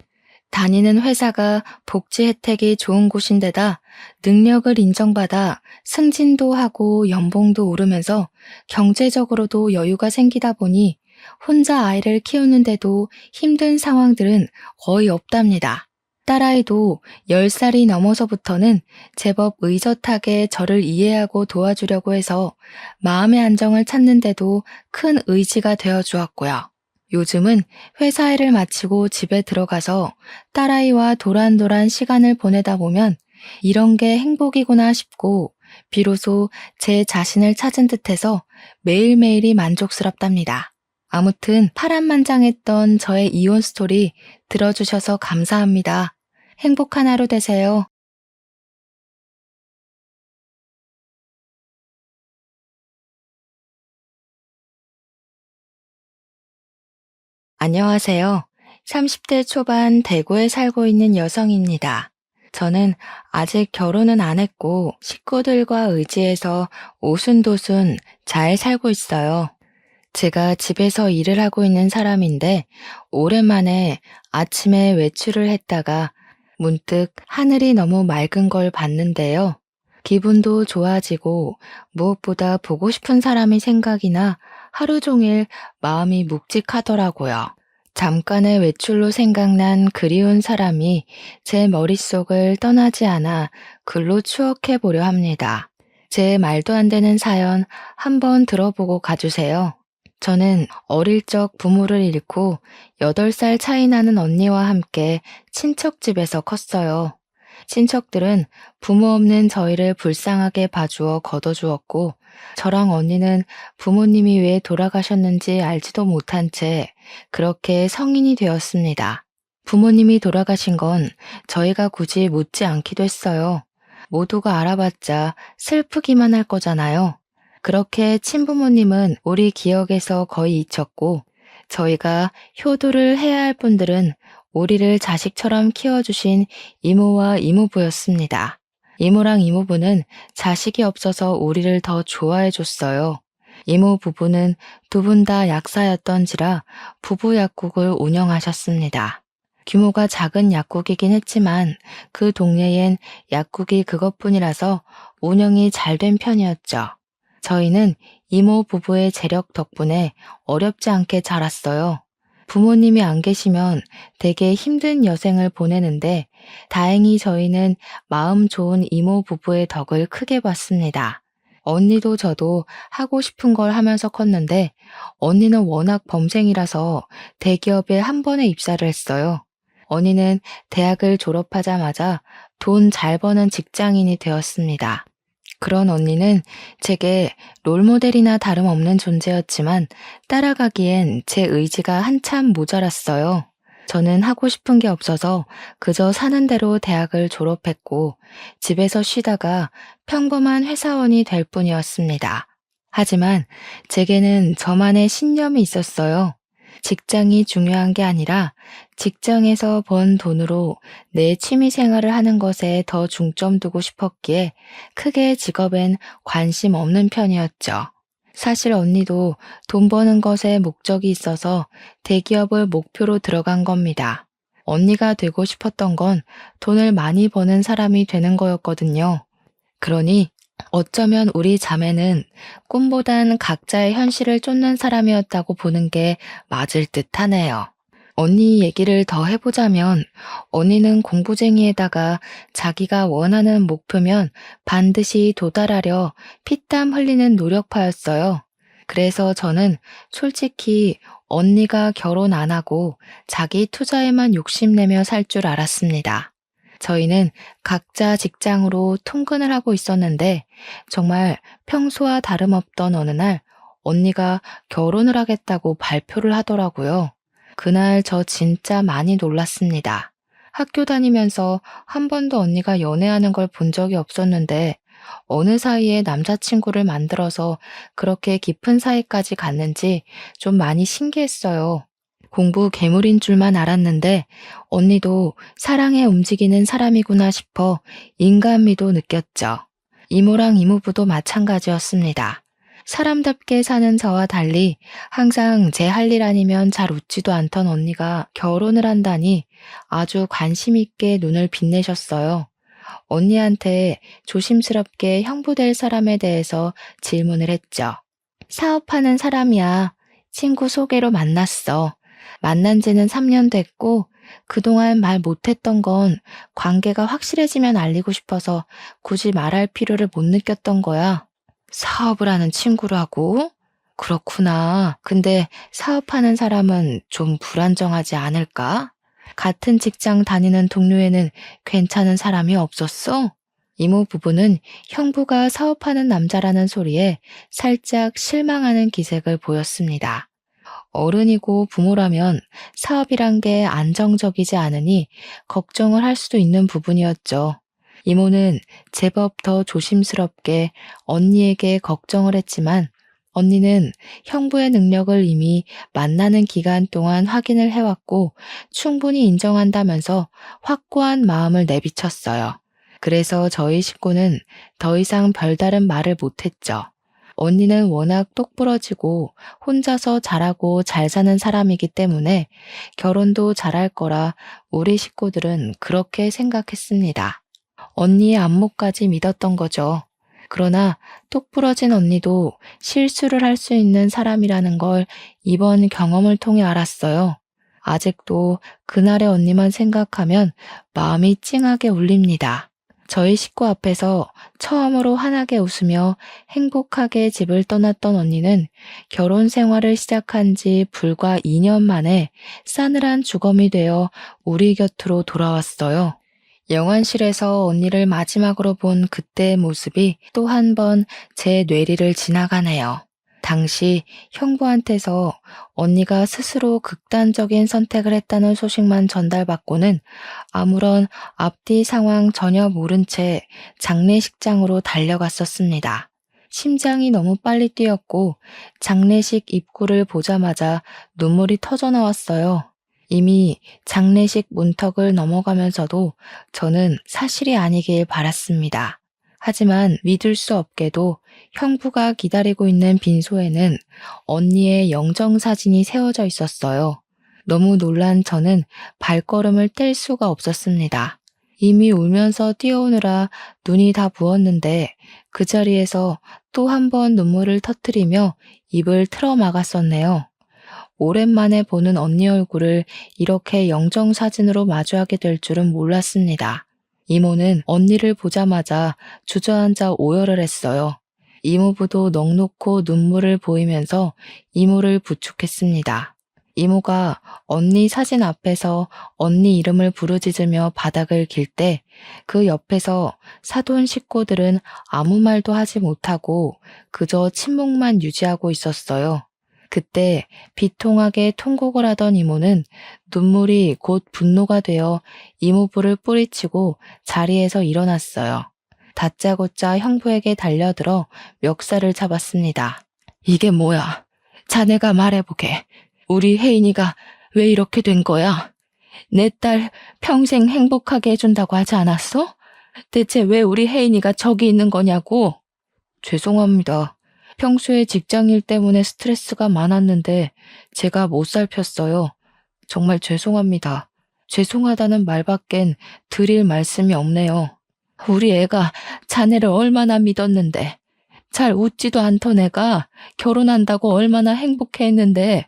다니는 회사가 복지 혜택이 좋은 곳인데다 능력을 인정받아 승진도 하고 연봉도 오르면서 경제적으로도 여유가 생기다 보니 혼자 아이를 키우는데도 힘든 상황들은 거의 없답니다. 딸아이도 10살이 넘어서부터는 제법 의젓하게 저를 이해하고 도와주려고 해서 마음의 안정을 찾는데도 큰 의지가 되어 주었고요. 요즘은 회사 일을 마치고 집에 들어가서 딸아이와 도란도란 시간을 보내다 보면 이런 게 행복이구나 싶고 비로소 제 자신을 찾은 듯해서 매일매일이 만족스럽답니다. 아무튼 파란만장했던 저의 이혼 스토리 들어주셔서 감사합니다. 행복한 하루 되세요. 안녕하세요. 30대 초반 대구에 살고 있는 여성입니다. 저는 아직 결혼은 안 했고 식구들과 의지해서 오순도순 잘 살고 있어요. 제가 집에서 일을 하고 있는 사람인데 오랜만에 아침에 외출을 했다가 문득 하늘이 너무 맑은 걸 봤는데요. 기분도 좋아지고 무엇보다 보고 싶은 사람이 생각이 나 하루 종일 마음이 묵직하더라고요. 잠깐의 외출로 생각난 그리운 사람이 제 머릿속을 떠나지 않아 글로 추억해 보려 합니다. 제 말도 안 되는 사연 한번 들어보고 가주세요. 저는 어릴 적 부모를 잃고 8살 차이 나는 언니와 함께 친척 집에서 컸어요. 친척들은 부모 없는 저희를 불쌍하게 봐주어 걷어주었고, 저랑 언니는 부모님이 왜 돌아가셨는지 알지도 못한 채 그렇게 성인이 되었습니다. 부모님이 돌아가신 건 저희가 굳이 묻지 않기도 했어요. 모두가 알아봤자 슬프기만 할 거잖아요. 그렇게 친부모님은 우리 기억에서 거의 잊혔고, 저희가 효도를 해야 할 분들은 우리를 자식처럼 키워주신 이모와 이모부였습니다. 이모랑 이모부는 자식이 없어서 우리를 더 좋아해 줬어요. 이모 부부는 두 분 다 약사였던지라 부부 약국을 운영하셨습니다. 규모가 작은 약국이긴 했지만 그 동네엔 약국이 그것뿐이라서 운영이 잘 된 편이었죠. 저희는 이모 부부의 재력 덕분에 어렵지 않게 자랐어요. 부모님이 안 계시면 되게 힘든 여생을 보내는데 다행히 저희는 마음 좋은 이모 부부의 덕을 크게 봤습니다. 언니도 저도 하고 싶은 걸 하면서 컸는데 언니는 워낙 범생이라서 대기업에 한 번에 입사를 했어요. 언니는 대학을 졸업하자마자 돈 잘 버는 직장인이 되었습니다. 그런 언니는 제게 롤모델이나 다름없는 존재였지만 따라가기엔 제 의지가 한참 모자랐어요. 저는 하고 싶은 게 없어서 그저 사는 대로 대학을 졸업했고 집에서 쉬다가 평범한 회사원이 될 뿐이었습니다. 하지만 제게는 저만의 신념이 있었어요. 직장이 중요한 게 아니라 직장에서 번 돈으로 내 취미 생활을 하는 것에 더 중점 두고 싶었기에 크게 직업엔 관심 없는 편이었죠. 사실 언니도 돈 버는 것에 목적이 있어서 대기업을 목표로 들어간 겁니다. 언니가 되고 싶었던 건 돈을 많이 버는 사람이 되는 거였거든요. 그러니 어쩌면 우리 자매는 꿈보단 각자의 현실을 쫓는 사람이었다고 보는 게 맞을 듯 하네요. 언니 얘기를 더 해보자면 언니는 공부쟁이에다가 자기가 원하는 목표면 반드시 도달하려 피땀 흘리는 노력파였어요. 그래서 저는 솔직히 언니가 결혼 안 하고 자기 투자에만 욕심내며 살 줄 알았습니다. 저희는 각자 직장으로 통근을 하고 있었는데 정말 평소와 다름없던 어느 날 언니가 결혼을 하겠다고 발표를 하더라고요. 그날 저 진짜 많이 놀랐습니다. 학교 다니면서 한 번도 언니가 연애하는 걸 본 적이 없었는데 어느 사이에 남자친구를 만들어서 그렇게 깊은 사이까지 갔는지 좀 많이 신기했어요. 공부 괴물인 줄만 알았는데 언니도 사랑에 움직이는 사람이구나 싶어 인간미도 느꼈죠. 이모랑 이모부도 마찬가지였습니다. 사람답게 사는 저와 달리 항상 제 할 일 아니면 잘 웃지도 않던 언니가 결혼을 한다니 아주 관심 있게 눈을 빛내셨어요. 언니한테 조심스럽게 형부될 사람에 대해서 질문을 했죠. 사업하는 사람이야. 친구 소개로 만났어. 만난 지는 3년 됐고, 그동안 말 못했던 건 관계가 확실해지면 알리고 싶어서 굳이 말할 필요를 못 느꼈던 거야. 사업을 하는 친구라고? 그렇구나. 근데 사업하는 사람은 좀 불안정하지 않을까? 같은 직장 다니는 동료에는 괜찮은 사람이 없었어? 이모 부부는 형부가 사업하는 남자라는 소리에 살짝 실망하는 기색을 보였습니다. 어른이고 부모라면 사업이란 게 안정적이지 않으니 걱정을 할 수도 있는 부분이었죠. 이모는 제법 더 조심스럽게 언니에게 걱정을 했지만 언니는 형부의 능력을 이미 만나는 기간 동안 확인을 해왔고 충분히 인정한다면서 확고한 마음을 내비쳤어요. 그래서 저희 식구는 더 이상 별다른 말을 못했죠. 언니는 워낙 똑부러지고 혼자서 잘하고 잘 사는 사람이기 때문에 결혼도 잘할 거라 우리 식구들은 그렇게 생각했습니다. 언니의 안목까지 믿었던 거죠. 그러나 똑부러진 언니도 실수를 할 수 있는 사람이라는 걸 이번 경험을 통해 알았어요. 아직도 그날의 언니만 생각하면 마음이 찡하게 울립니다. 저희 식구 앞에서 처음으로 환하게 웃으며 행복하게 집을 떠났던 언니는 결혼 생활을 시작한 지 불과 2년 만에 싸늘한 주검이 되어 우리 곁으로 돌아왔어요. 영안실에서 언니를 마지막으로 본 그때의 모습이 또 한 번 제 뇌리를 지나가네요. 당시 형부한테서 언니가 스스로 극단적인 선택을 했다는 소식만 전달받고는 아무런 앞뒤 상황 전혀 모른 채 장례식장으로 달려갔었습니다. 심장이 너무 빨리 뛰었고 장례식 입구를 보자마자 눈물이 터져 나왔어요. 이미 장례식 문턱을 넘어가면서도 저는 사실이 아니길 바랐습니다. 하지만 믿을 수 없게도 형부가 기다리고 있는 빈소에는 언니의 영정사진이 세워져 있었어요. 너무 놀란 저는 발걸음을 뗄 수가 없었습니다. 이미 울면서 뛰어오느라 눈이 다 부었는데 그 자리에서 또 한 번 눈물을 터뜨리며 입을 틀어 막았었네요. 오랜만에 보는 언니 얼굴을 이렇게 영정사진으로 마주하게 될 줄은 몰랐습니다. 이모는 언니를 보자마자 주저앉아 오열을 했어요. 이모부도 넋놓고 눈물을 보이면서 이모를 부축했습니다. 이모가 언니 사진 앞에서 언니 이름을 부르짖으며 바닥을 길 때 그 옆에서 사돈 식구들은 아무 말도 하지 못하고 그저 침묵만 유지하고 있었어요. 그때 비통하게 통곡을 하던 이모는 눈물이 곧 분노가 되어 이모부를 뿌리치고 자리에서 일어났어요. 다짜고짜 형부에게 달려들어 멱살을 잡았습니다. 이게 뭐야? 자네가 말해보게. 우리 혜인이가 왜 이렇게 된 거야? 내 딸 평생 행복하게 해준다고 하지 않았어? 대체 왜 우리 혜인이가 저기 있는 거냐고? 죄송합니다. 평소에 직장일 때문에 스트레스가 많았는데 제가 못 살폈어요. 정말 죄송합니다. 죄송하다는 말밖엔 드릴 말씀이 없네요. 우리 애가 자네를 얼마나 믿었는데 잘 웃지도 않던 애가 결혼한다고 얼마나 행복해했는데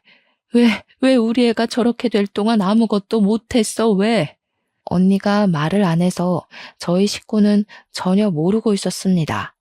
왜 우리 애가 저렇게 될 동안 아무것도 못했어 왜? 언니가 말을 안 해서 저희 식구는 전혀 모르고 있었습니다.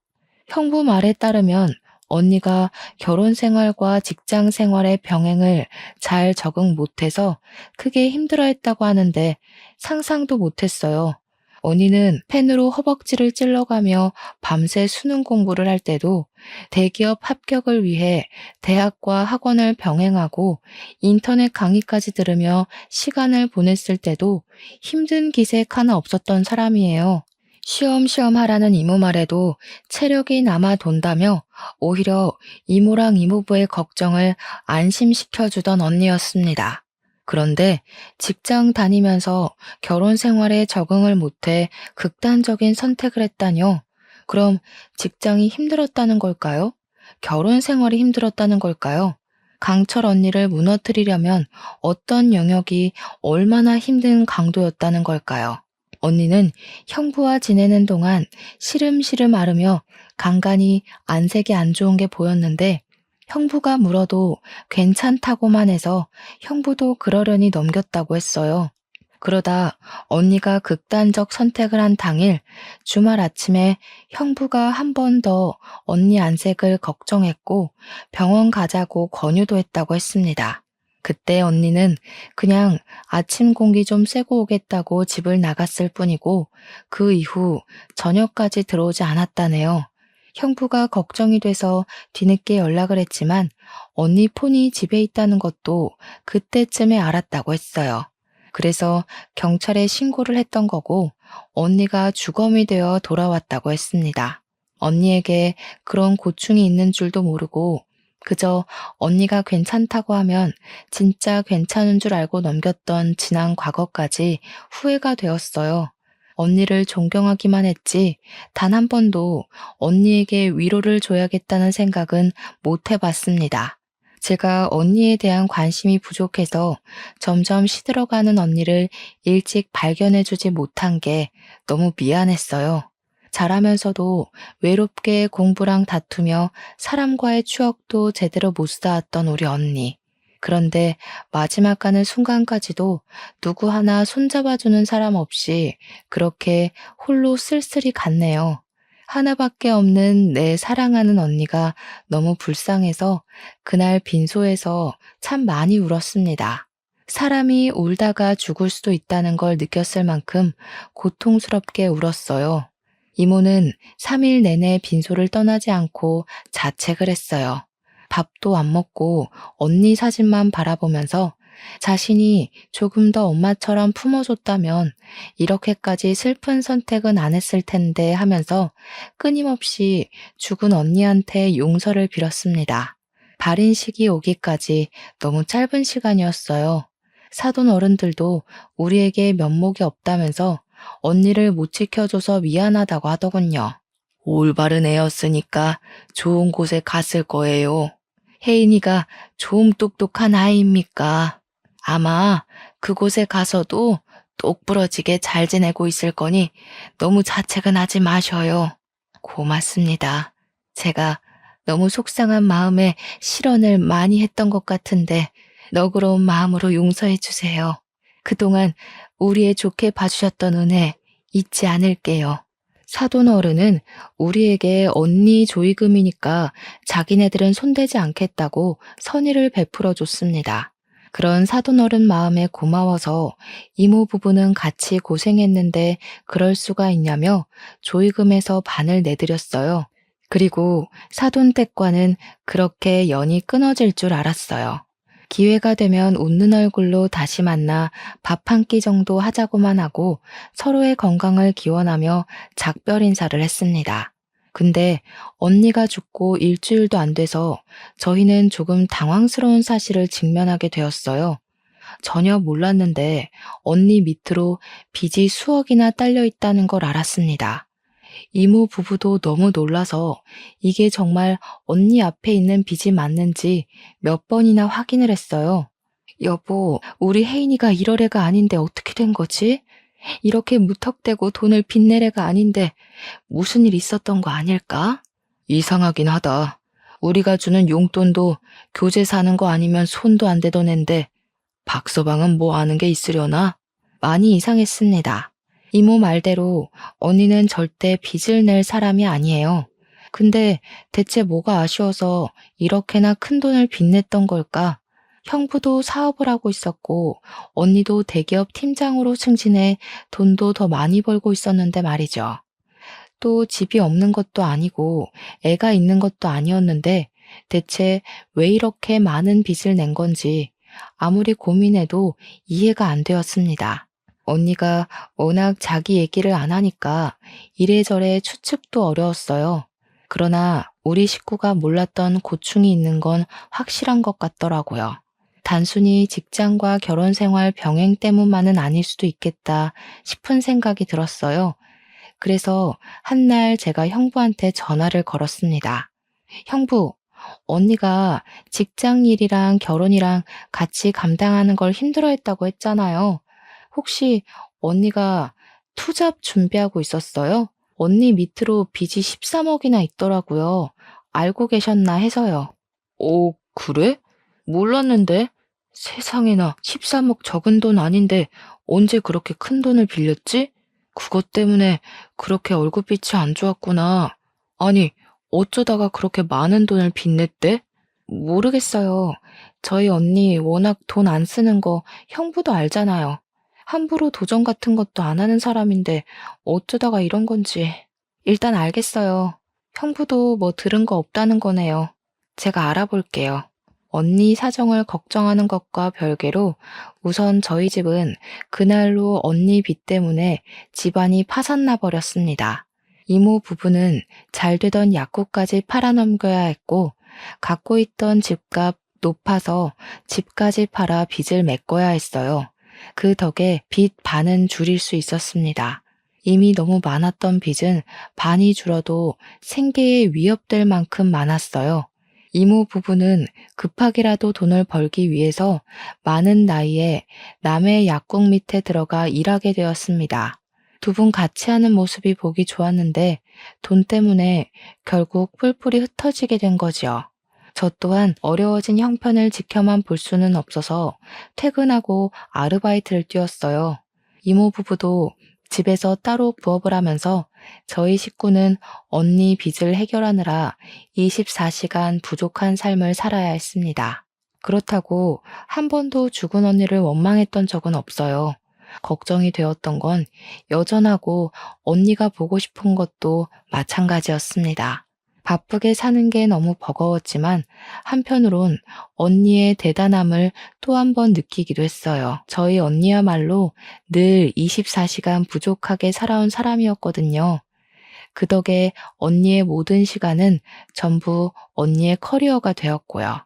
형부 말에 따르면 언니가 결혼 생활과 직장 생활의 병행을 잘 적응 못해서 크게 힘들어했다고 하는데 상상도 못했어요. 언니는 펜으로 허벅지를 찔러가며 밤새 수능 공부를 할 때도, 대기업 합격을 위해 대학과 학원을 병행하고 인터넷 강의까지 들으며 시간을 보냈을 때도 힘든 기색 하나 없었던 사람이에요. 쉬엄쉬엄 하라는 이모 말에도 체력이 남아 돈다며 오히려 이모랑 이모부의 걱정을 안심시켜주던 언니였습니다. 그런데 직장 다니면서 결혼 생활에 적응을 못해 극단적인 선택을 했다뇨. 그럼 직장이 힘들었다는 걸까요? 결혼 생활이 힘들었다는 걸까요? 강철 언니를 무너뜨리려면 어떤 영역이 얼마나 힘든 강도였다는 걸까요? 언니는 형부와 지내는 동안 시름시름 앓으며 간간히 안색이 안 좋은 게 보였는데, 형부가 물어도 괜찮다고만 해서 형부도 그러려니 넘겼다고 했어요. 그러다 언니가 극단적 선택을 한 당일 주말 아침에 형부가 한 번 더 언니 안색을 걱정했고 병원 가자고 권유도 했다고 했습니다. 그때 언니는 그냥 아침 공기 좀 쐬고 오겠다고 집을 나갔을 뿐이고 그 이후 저녁까지 들어오지 않았다네요. 형부가 걱정이 돼서 뒤늦게 연락을 했지만 언니 폰이 집에 있다는 것도 그때쯤에 알았다고 했어요. 그래서 경찰에 신고를 했던 거고 언니가 주검이 되어 돌아왔다고 했습니다. 언니에게 그런 고충이 있는 줄도 모르고 그저 언니가 괜찮다고 하면 진짜 괜찮은 줄 알고 넘겼던 지난 과거까지 후회가 되었어요. 언니를 존경하기만 했지 단 한 번도 언니에게 위로를 줘야겠다는 생각은 못 해봤습니다. 제가 언니에 대한 관심이 부족해서 점점 시들어가는 언니를 일찍 발견해주지 못한 게 너무 미안했어요. 자라면서도 외롭게 공부랑 다투며 사람과의 추억도 제대로 못 쌓았던 우리 언니. 그런데 마지막 가는 순간까지도 누구 하나 손잡아주는 사람 없이 그렇게 홀로 쓸쓸히 갔네요. 하나밖에 없는 내 사랑하는 언니가 너무 불쌍해서 그날 빈소에서 참 많이 울었습니다. 사람이 울다가 죽을 수도 있다는 걸 느꼈을 만큼 고통스럽게 울었어요. 이모는 3일 내내 빈소를 떠나지 않고 자책을 했어요. 밥도 안 먹고 언니 사진만 바라보면서 자신이 조금 더 엄마처럼 품어줬다면 이렇게까지 슬픈 선택은 안 했을 텐데 하면서 끊임없이 죽은 언니한테 용서를 빌었습니다. 발인식이 오기까지 너무 짧은 시간이었어요. 사돈 어른들도 우리에게 면목이 없다면서 언니를 못 지켜줘서 미안하다고 하더군요. 올바른 애였으니까 좋은 곳에 갔을 거예요. 혜인이가 좀 똑똑한 아이입니까? 아마 그곳에 가서도 똑부러지게 잘 지내고 있을 거니 너무 자책은 하지 마셔요. 고맙습니다. 제가 너무 속상한 마음에 실언을 많이 했던 것 같은데 너그러운 마음으로 용서해 주세요. 그동안 우리의 좋게 봐주셨던 은혜 잊지 않을게요. 사돈 어른은 우리에게 언니 조의금이니까 자기네들은 손대지 않겠다고 선의를 베풀어 줬습니다. 그런 사돈 어른 마음에 고마워서 이모 부부는 같이 고생했는데 그럴 수가 있냐며 조의금에서 반을 내드렸어요. 그리고 사돈 댁과는 그렇게 연이 끊어질 줄 알았어요. 기회가 되면 웃는 얼굴로 다시 만나 밥 한 끼 정도 하자고만 하고 서로의 건강을 기원하며 작별 인사를 했습니다. 근데 언니가 죽고 일주일도 안 돼서 저희는 조금 당황스러운 사실을 직면하게 되었어요. 전혀 몰랐는데 언니 밑으로 빚이 수억이나 딸려 있다는 걸 알았습니다. 이모 부부도 너무 놀라서 이게 정말 언니 앞에 있는 빚이 맞는지 몇 번이나 확인을 했어요. 여보, 우리 혜인이가 이럴 애가 아닌데 어떻게 된 거지? 이렇게 무턱대고 돈을 빚낼 애가 아닌데 무슨 일 있었던 거 아닐까? 이상하긴 하다. 우리가 주는 용돈도 교재 사는 거 아니면 손도 안 대던 앤데 박서방은 뭐 아는 게 있으려나? 많이 이상했습니다. 이모 말대로 언니는 절대 빚을 낼 사람이 아니에요. 근데 대체 뭐가 아쉬워서 이렇게나 큰 돈을 빚냈던 걸까? 형부도 사업을 하고 있었고 언니도 대기업 팀장으로 승진해 돈도 더 많이 벌고 있었는데 말이죠. 또 집이 없는 것도 아니고 애가 있는 것도 아니었는데 대체 왜 이렇게 많은 빚을 낸 건지 아무리 고민해도 이해가 안 되었습니다. 언니가 워낙 자기 얘기를 안 하니까 이래저래 추측도 어려웠어요. 그러나 우리 식구가 몰랐던 고충이 있는 건 확실한 것 같더라고요. 단순히 직장과 결혼 생활 병행 때문만은 아닐 수도 있겠다 싶은 생각이 들었어요. 그래서 한날 제가 형부한테 전화를 걸었습니다. 형부, 언니가 직장 일이랑 결혼이랑 같이 감당하는 걸 힘들어했다고 했잖아요. 혹시 언니가 투잡 준비하고 있었어요? 언니 밑으로 빚이 13억이나 있더라고요. 알고 계셨나 해서요. 오, 그래? 몰랐는데? 세상에나 13억 적은 돈 아닌데 언제 그렇게 큰 돈을 빌렸지? 그것 때문에 그렇게 얼굴빛이 안 좋았구나. 아니, 어쩌다가 그렇게 많은 돈을 빚냈대? 모르겠어요. 저희 언니 워낙 돈 안 쓰는 거 형부도 알잖아요. 함부로 도전 같은 것도 안 하는 사람인데 어쩌다가 이런 건지. 일단 알겠어요. 형부도 뭐 들은 거 없다는 거네요. 제가 알아볼게요. 언니 사정을 걱정하는 것과 별개로 우선 저희 집은 그날로 언니 빚 때문에 집안이 파산나 버렸습니다. 이모 부부는 잘 되던 약국까지 팔아넘겨야 했고 갖고 있던 집값 높아서 집까지 팔아 빚을 메꿔야 했어요. 그 덕에 빚 반은 줄일 수 있었습니다. 이미 너무 많았던 빚은 반이 줄어도 생계에 위협될 만큼 많았어요. 이모 부부는 급하게라도 돈을 벌기 위해서 많은 나이에 남의 약국 밑에 들어가 일하게 되었습니다. 두 분 같이 하는 모습이 보기 좋았는데 돈 때문에 결국 뿔뿔이 흩어지게 된 거지요. 저 또한 어려워진 형편을 지켜만 볼 수는 없어서 퇴근하고 아르바이트를 뛰었어요. 이모 부부도 집에서 따로 부업을 하면서 저희 식구는 언니 빚을 해결하느라 24시간 부족한 삶을 살아야 했습니다. 그렇다고 한 번도 죽은 언니를 원망했던 적은 없어요. 걱정이 되었던 건 여전하고 언니가 보고 싶은 것도 마찬가지였습니다. 바쁘게 사는 게 너무 버거웠지만 한편으론 언니의 대단함을 또 한 번 느끼기도 했어요. 저희 언니야말로 늘 24시간 부족하게 살아온 사람이었거든요. 그 덕에 언니의 모든 시간은 전부 언니의 커리어가 되었고요.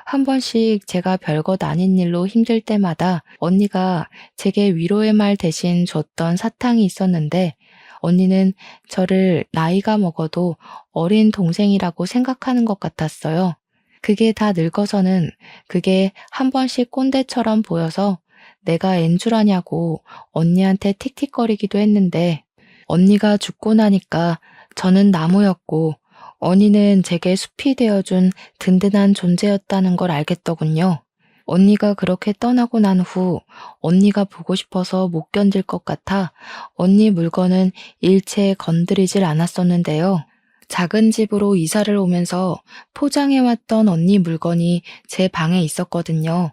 한 번씩 제가 별것 아닌 일로 힘들 때마다 언니가 제게 위로의 말 대신 줬던 사탕이 있었는데 언니는 저를 나이가 먹어도 어린 동생이라고 생각하는 것 같았어요. 그게 다 늙어서는 그게 한 번씩 꼰대처럼 보여서 내가 앤 줄 아냐고 언니한테 틱틱거리기도 했는데 언니가 죽고 나니까 저는 나무였고 언니는 제게 숲이 되어준 든든한 존재였다는 걸 알겠더군요. 언니가 그렇게 떠나고 난 후 언니가 보고 싶어서 못 견딜 것 같아 언니 물건은 일체 건드리질 않았었는데요. 작은 집으로 이사를 오면서 포장해왔던 언니 물건이 제 방에 있었거든요.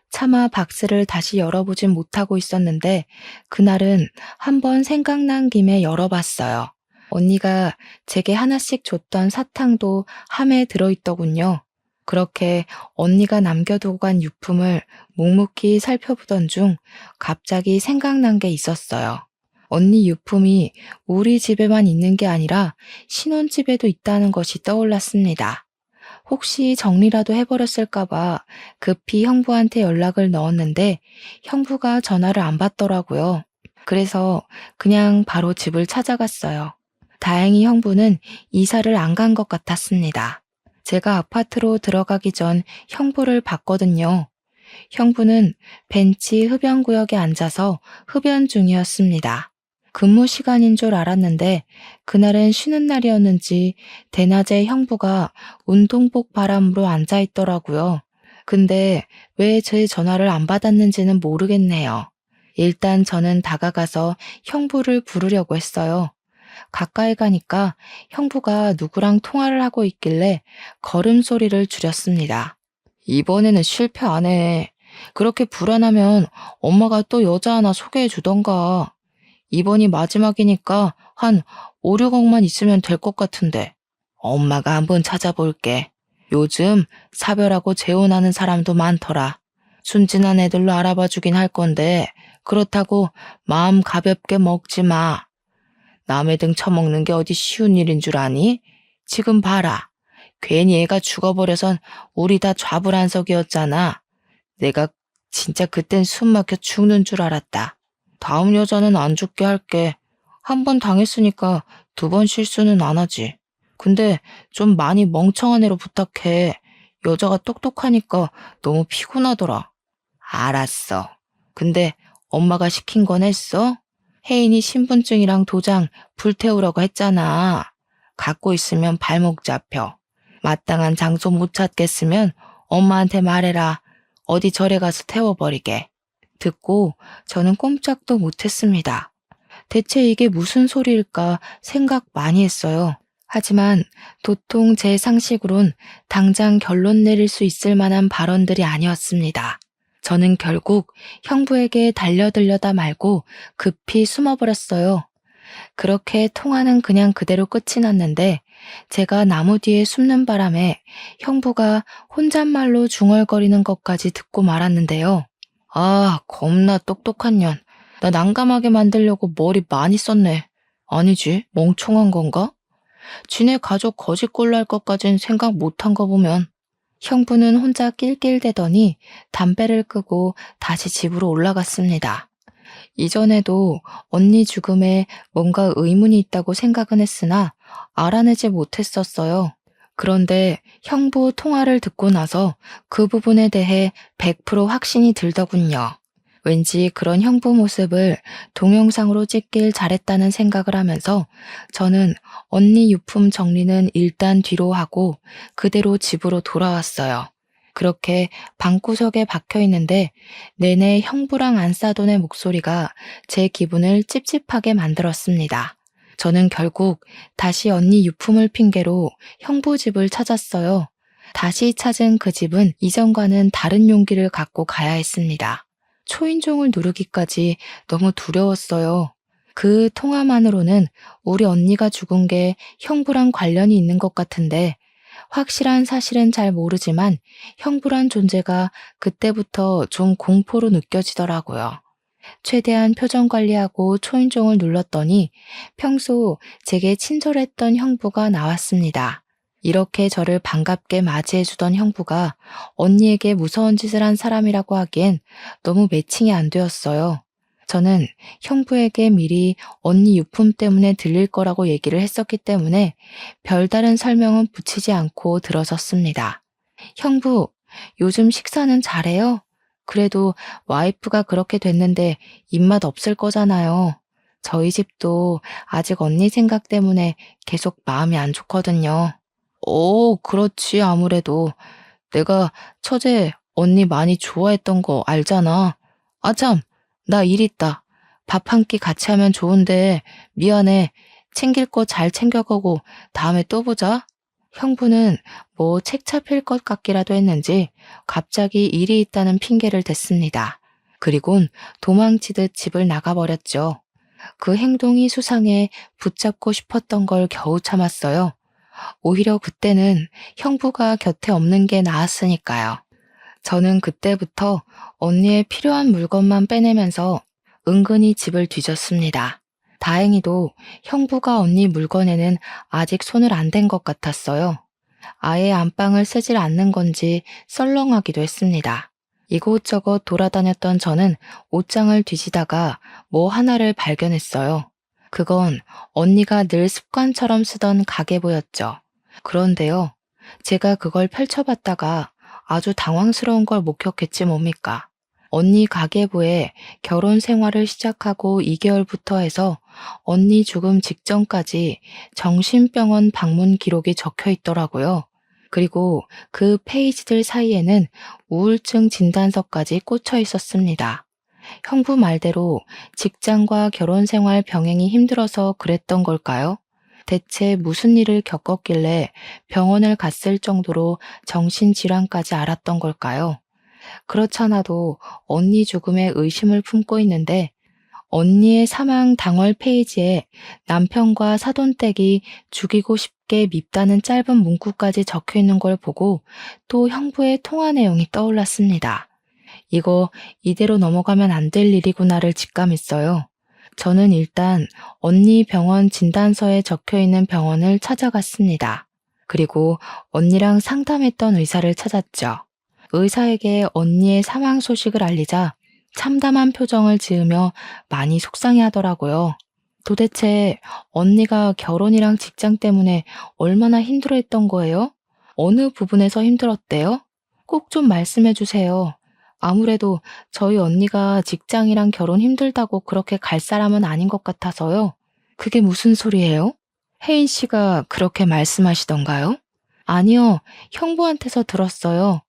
차마 박스를 다시 열어보진 못하고 있었는데 그날은 한번 생각난 김에 열어봤어요. 언니가 제게 하나씩 줬던 사탕도 함에 들어있더군요. 그렇게 언니가 남겨두고 간 유품을 묵묵히 살펴보던 중 갑자기 생각난 게 있었어요. 언니 유품이 우리 집에만 있는 게 아니라 신혼집에도 있다는 것이 떠올랐습니다. 혹시 정리라도 해버렸을까봐 급히 형부한테 연락을 넣었는데 형부가 전화를 안 받더라고요. 그래서 그냥 바로 집을 찾아갔어요. 다행히 형부는 이사를 안 간 것 같았습니다. 제가 아파트로 들어가기 전 형부를 봤거든요. 형부는 벤치 흡연구역에 앉아서 흡연 중이었습니다. 근무 시간인 줄 알았는데 그날은 쉬는 날이었는지 대낮에 형부가 운동복 바람으로 앉아 있더라고요. 근데 왜 제 전화를 안 받았는지는 모르겠네요. 일단 저는 다가가서 형부를 부르려고 했어요. 가까이 가니까 형부가 누구랑 통화를 하고 있길래 걸음소리를 줄였습니다. 이번에는 실패 안 해. 그렇게 불안하면 엄마가 또 여자 하나 소개해 주던가. 이번이 마지막이니까 한 5, 6억만 있으면 될 것 같은데. 엄마가 한번 찾아볼게. 요즘 사별하고 재혼하는 사람도 많더라. 순진한 애들로 알아봐 주긴 할 건데 그렇다고 마음 가볍게 먹지 마. 남의 등 처먹는 게 어디 쉬운 일인 줄 아니? 지금 봐라. 괜히 애가 죽어버려선 우리 다 좌불안석이었잖아. 내가 진짜 그땐 숨 막혀 죽는 줄 알았다. 다음 여자는 안 죽게 할게. 한 번 당했으니까 2번 실수는 안 하지. 근데 좀 많이 멍청한 애로 부탁해. 여자가 똑똑하니까 너무 피곤하더라. 알았어. 근데 엄마가 시킨 건 했어? 혜인이 신분증이랑 도장 불태우라고 했잖아. 갖고 있으면 발목 잡혀. 마땅한 장소 못 찾겠으면 엄마한테 말해라. 어디 절에 가서 태워버리게. 듣고 저는 꼼짝도 못했습니다. 대체 이게 무슨 소리일까 생각 많이 했어요. 하지만 도통 제 상식으론 당장 결론 내릴 수 있을 만한 발언들이 아니었습니다. 저는 결국 형부에게 달려들려다 말고 급히 숨어버렸어요. 그렇게 통화는 그냥 그대로 끝이 났는데 제가 나무 뒤에 숨는 바람에 형부가 혼잣말로 중얼거리는 것까지 듣고 말았는데요. 아, 겁나 똑똑한 년. 나 난감하게 만들려고 머리 많이 썼네. 아니지, 멍청한 건가? 지네 가족 거짓골로 할 것까진 생각 못한 거 보면. 형부는 혼자 낄낄대더니 담배를 끄고 다시 집으로 올라갔습니다. 이전에도 언니 죽음에 뭔가 의문이 있다고 생각은 했으나 알아내지 못했었어요. 그런데 형부 통화를 듣고 나서 그 부분에 대해 100% 확신이 들더군요. 왠지 그런 형부 모습을 동영상으로 찍길 잘했다는 생각을 하면서 저는 언니 유품 정리는 일단 뒤로 하고 그대로 집으로 돌아왔어요. 그렇게 방구석에 박혀 있는데 내내 형부랑 안싸돈의 목소리가 제 기분을 찝찝하게 만들었습니다. 저는 결국 다시 언니 유품을 핑계로 형부 집을 찾았어요. 다시 찾은 그 집은 이전과는 다른 용기를 갖고 가야 했습니다. 초인종을 누르기까지 너무 두려웠어요. 그 통화만으로는 우리 언니가 죽은 게 형부랑 관련이 있는 것 같은데 확실한 사실은 잘 모르지만 형부란 존재가 그때부터 좀 공포로 느껴지더라고요. 최대한 표정 관리하고 초인종을 눌렀더니 평소 제게 친절했던 형부가 나왔습니다. 이렇게 저를 반갑게 맞이해주던 형부가 언니에게 무서운 짓을 한 사람이라고 하기엔 너무 매칭이 안 되었어요. 저는 형부에게 미리 언니 유품 때문에 들릴 거라고 얘기를 했었기 때문에 별다른 설명은 붙이지 않고 들어섰습니다. 형부, 요즘 식사는 잘해요? 그래도 와이프가 그렇게 됐는데 입맛 없을 거잖아요. 저희 집도 아직 언니 생각 때문에 계속 마음이 안 좋거든요. 그렇지, 아무래도. 내가 처제 언니 많이 좋아했던 거 알잖아. 아참, 나 일 있다. 밥 한 끼 같이 하면 좋은데 미안해. 챙길 거 잘 챙겨가고 다음에 또 보자. 형부는 뭐 책 잡힐 것 같기라도 했는지 갑자기 일이 있다는 핑계를 댔습니다. 그리곤 도망치듯 집을 나가버렸죠. 그 행동이 수상해 붙잡고 싶었던 걸 겨우 참았어요. 오히려 그때는 형부가 곁에 없는 게 나았으니까요. 저는 그때부터 언니의 필요한 물건만 빼내면서 은근히 집을 뒤졌습니다. 다행히도 형부가 언니 물건에는 아직 손을 안 댄 것 같았어요. 아예 안방을 쓰질 않는 건지 썰렁하기도 했습니다. 이곳저곳 돌아다녔던 저는 옷장을 뒤지다가 뭐 하나를 발견했어요. 그건 언니가 늘 습관처럼 쓰던 가계부였죠. 그런데요, 제가 그걸 펼쳐봤다가 아주 당황스러운 걸 목격했지 뭡니까? 언니 가계부에 결혼 생활을 시작하고 2개월부터 해서 언니 죽음 직전까지 정신병원 방문 기록이 적혀 있더라고요. 그리고 그 페이지들 사이에는 우울증 진단서까지 꽂혀 있었습니다. 형부 말대로 직장과 결혼 생활 병행이 힘들어서 그랬던 걸까요? 대체 무슨 일을 겪었길래 병원을 갔을 정도로 정신질환까지 앓았던 걸까요? 그렇잖아도 언니 죽음에 의심을 품고 있는데 언니의 사망 당월 페이지에 남편과 사돈댁이 죽이고 싶게 밉다는 짧은 문구까지 적혀 있는 걸 보고 또 형부의 통화 내용이 떠올랐습니다. 이거 이대로 넘어가면 안 될 일이구나를 직감했어요. 저는 일단 언니 병원 진단서에 적혀 있는 병원을 찾아갔습니다. 그리고 언니랑 상담했던 의사를 찾았죠. 의사에게 언니의 사망 소식을 알리자 참담한 표정을 지으며 많이 속상해 하더라고요. 도대체 언니가 결혼이랑 직장 때문에 얼마나 힘들어했던 거예요? 어느 부분에서 힘들었대요? 꼭 좀 말씀해 주세요. 아무래도 저희 언니가 직장이랑 결혼 힘들다고 그렇게 갈 사람은 아닌 것 같아서요. 그게 무슨 소리예요? 혜인 씨가 그렇게 말씀하시던가요? 아니요, 형부한테서 들었어요.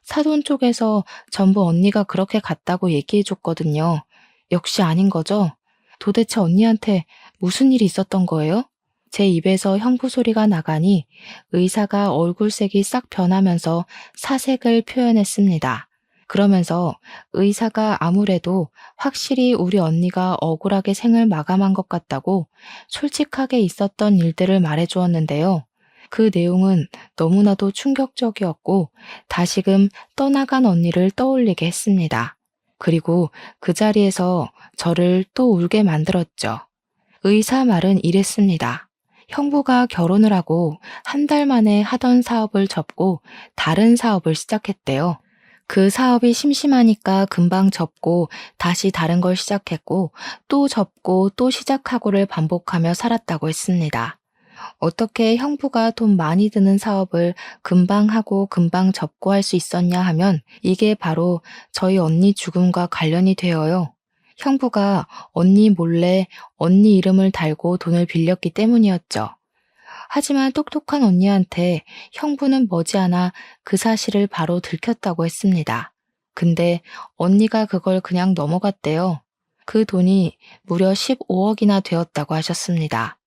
사돈 쪽에서 전부 언니가 그렇게 갔다고 얘기해 줬거든요. 역시 아닌 거죠? 도대체 언니한테 무슨 일이 있었던 거예요? 제 입에서 형부 소리가 나가니 의사가 얼굴색이 싹 변하면서 사색을 표현했습니다. 그러면서 의사가 아무래도 확실히 우리 언니가 억울하게 생을 마감한 것 같다고 솔직하게 있었던 일들을 말해 주었는데요. 그 내용은 너무나도 충격적이었고 다시금 떠나간 언니를 떠올리게 했습니다. 그리고 그 자리에서 저를 또 울게 만들었죠. 의사 말은 이랬습니다. 형부가 결혼을 하고 한 달 만에 하던 사업을 접고 다른 사업을 시작했대요. 그 사업이 심심하니까 금방 접고 다시 다른 걸 시작했고 또 접고 또 시작하고를 반복하며 살았다고 했습니다. 어떻게 형부가 돈 많이 드는 사업을 금방 하고 금방 접고 할 수 있었냐 하면 이게 바로 저희 언니 죽음과 관련이 되어요. 형부가 언니 몰래 언니 이름을 달고 돈을 빌렸기 때문이었죠. 하지만 똑똑한 언니한테 형부는 머지않아 그 사실을 바로 들켰다고 했습니다. 근데 언니가 그걸 그냥 넘어갔대요. 그 돈이 무려 15억이나 되었다고 하셨습니다.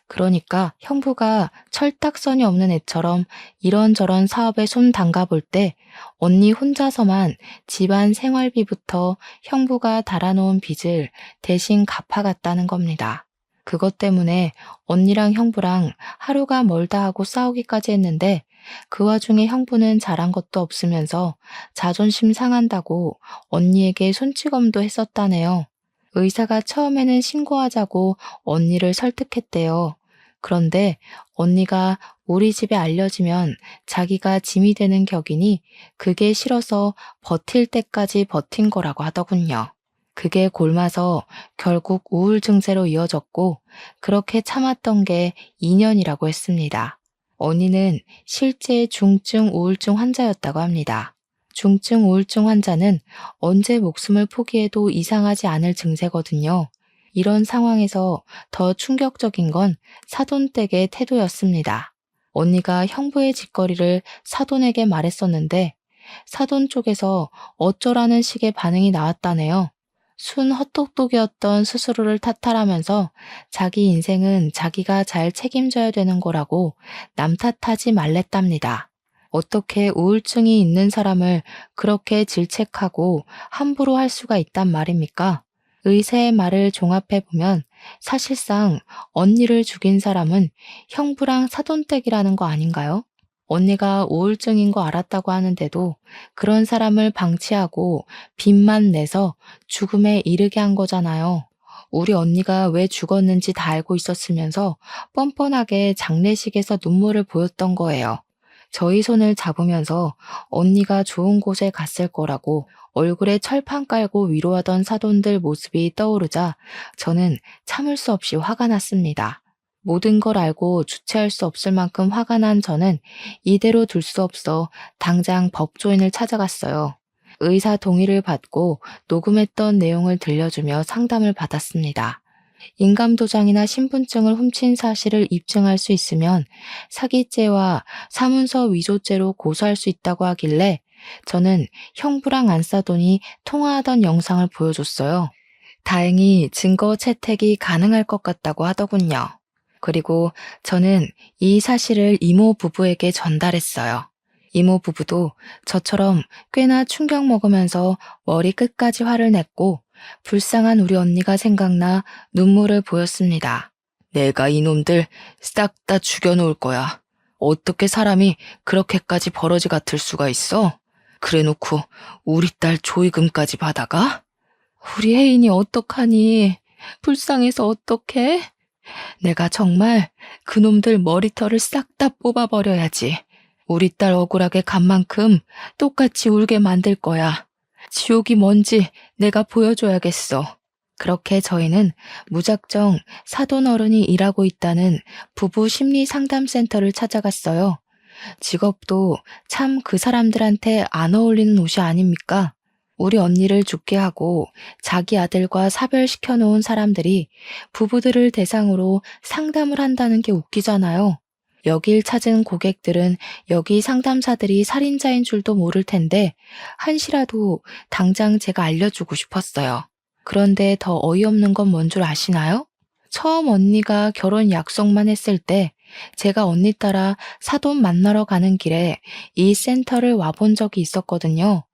그러니까 형부가 철딱서니 없는 애처럼 이런저런 사업에 손 담가볼 때 언니 혼자서만 집안 생활비부터 형부가 달아놓은 빚을 대신 갚아갔다는 겁니다. 그것 때문에 언니랑 형부랑 하루가 멀다 하고 싸우기까지 했는데 그 와중에 형부는 잘한 것도 없으면서 자존심 상한다고 언니에게 손찌검도 했었다네요. 의사가 처음에는 신고하자고 언니를 설득했대요. 그런데 언니가 우리 집에 알려지면 자기가 짐이 되는 격이니 그게 싫어서 버틸 때까지 버틴 거라고 하더군요. 그게 골마서 결국 우울 증세로 이어졌고 그렇게 참았던 게 2년이라고 했습니다. 언니는 실제 중증 우울증 환자였다고 합니다. 중증 우울증 환자는 언제 목숨을 포기해도 이상하지 않을 증세거든요. 이런 상황에서 더 충격적인 건 사돈댁의 태도였습니다. 언니가 형부의 짓거리를 사돈에게 말했었는데 사돈 쪽에서 어쩌라는 식의 반응이 나왔다네요. 순 헛똑똑이었던 스스로를 탓하라면서 자기 인생은 자기가 잘 책임져야 되는 거라고 남 탓하지 말랬답니다. 어떻게 우울증이 있는 사람을 그렇게 질책하고 함부로 할 수가 있단 말입니까? 의사의 말을 종합해보면 사실상 언니를 죽인 사람은 형부랑 사돈댁이라는 거 아닌가요? 언니가 우울증인 거 알았다고 하는데도 그런 사람을 방치하고 빚만 내서 죽음에 이르게 한 거잖아요. 우리 언니가 왜 죽었는지 다 알고 있었으면서 뻔뻔하게 장례식에서 눈물을 보였던 거예요. 저희 손을 잡으면서 언니가 좋은 곳에 갔을 거라고 얼굴에 철판 깔고 위로하던 사돈들 모습이 떠오르자 저는 참을 수 없이 화가 났습니다. 모든 걸 알고 주체할 수 없을 만큼 화가 난 저는 이대로 둘 수 없어 당장 법조인을 찾아갔어요. 의사 동의를 받고 녹음했던 내용을 들려주며 상담을 받았습니다. 인감도장이나 신분증을 훔친 사실을 입증할 수 있으면 사기죄와 사문서 위조죄로 고소할 수 있다고 하길래 저는 형부랑 안사돈이 통화하던 영상을 보여줬어요. 다행히 증거 채택이 가능할 것 같다고 하더군요. 그리고 저는 이 사실을 이모 부부에게 전달했어요. 이모 부부도 저처럼 꽤나 충격 먹으면서 머리 끝까지 화를 냈고 불쌍한 우리 언니가 생각나 눈물을 보였습니다. 내가 이놈들 싹 다 죽여놓을 거야. 어떻게 사람이 그렇게까지 버러지 같을 수가 있어? 그래놓고 우리 딸 조의금까지 받아가? 우리 혜인이 어떡하니? 불쌍해서 어떡해? 내가 정말 그놈들 머리털을 싹 다 뽑아버려야지. 우리 딸 억울하게 간 만큼 똑같이 울게 만들 거야. 지옥이 뭔지 내가 보여줘야겠어. 그렇게 저희는 무작정 사돈 어른이 일하고 있다는 부부 심리 상담센터를 찾아갔어요. 직업도 참 그 사람들한테 안 어울리는 옷이 아닙니까? 우리 언니를 죽게 하고 자기 아들과 사별시켜 놓은 사람들이 부부들을 대상으로 상담을 한다는 게 웃기잖아요. 여길 찾은 고객들은 여기 상담사들이 살인자인 줄도 모를 텐데 한시라도 당장 제가 알려주고 싶었어요. 그런데 더 어이없는 건 뭔 줄 아시나요? 처음 언니가 결혼 약속만 했을 때 제가 언니 따라 사돈 만나러 가는 길에 이 센터를 와본 적이 있었거든요.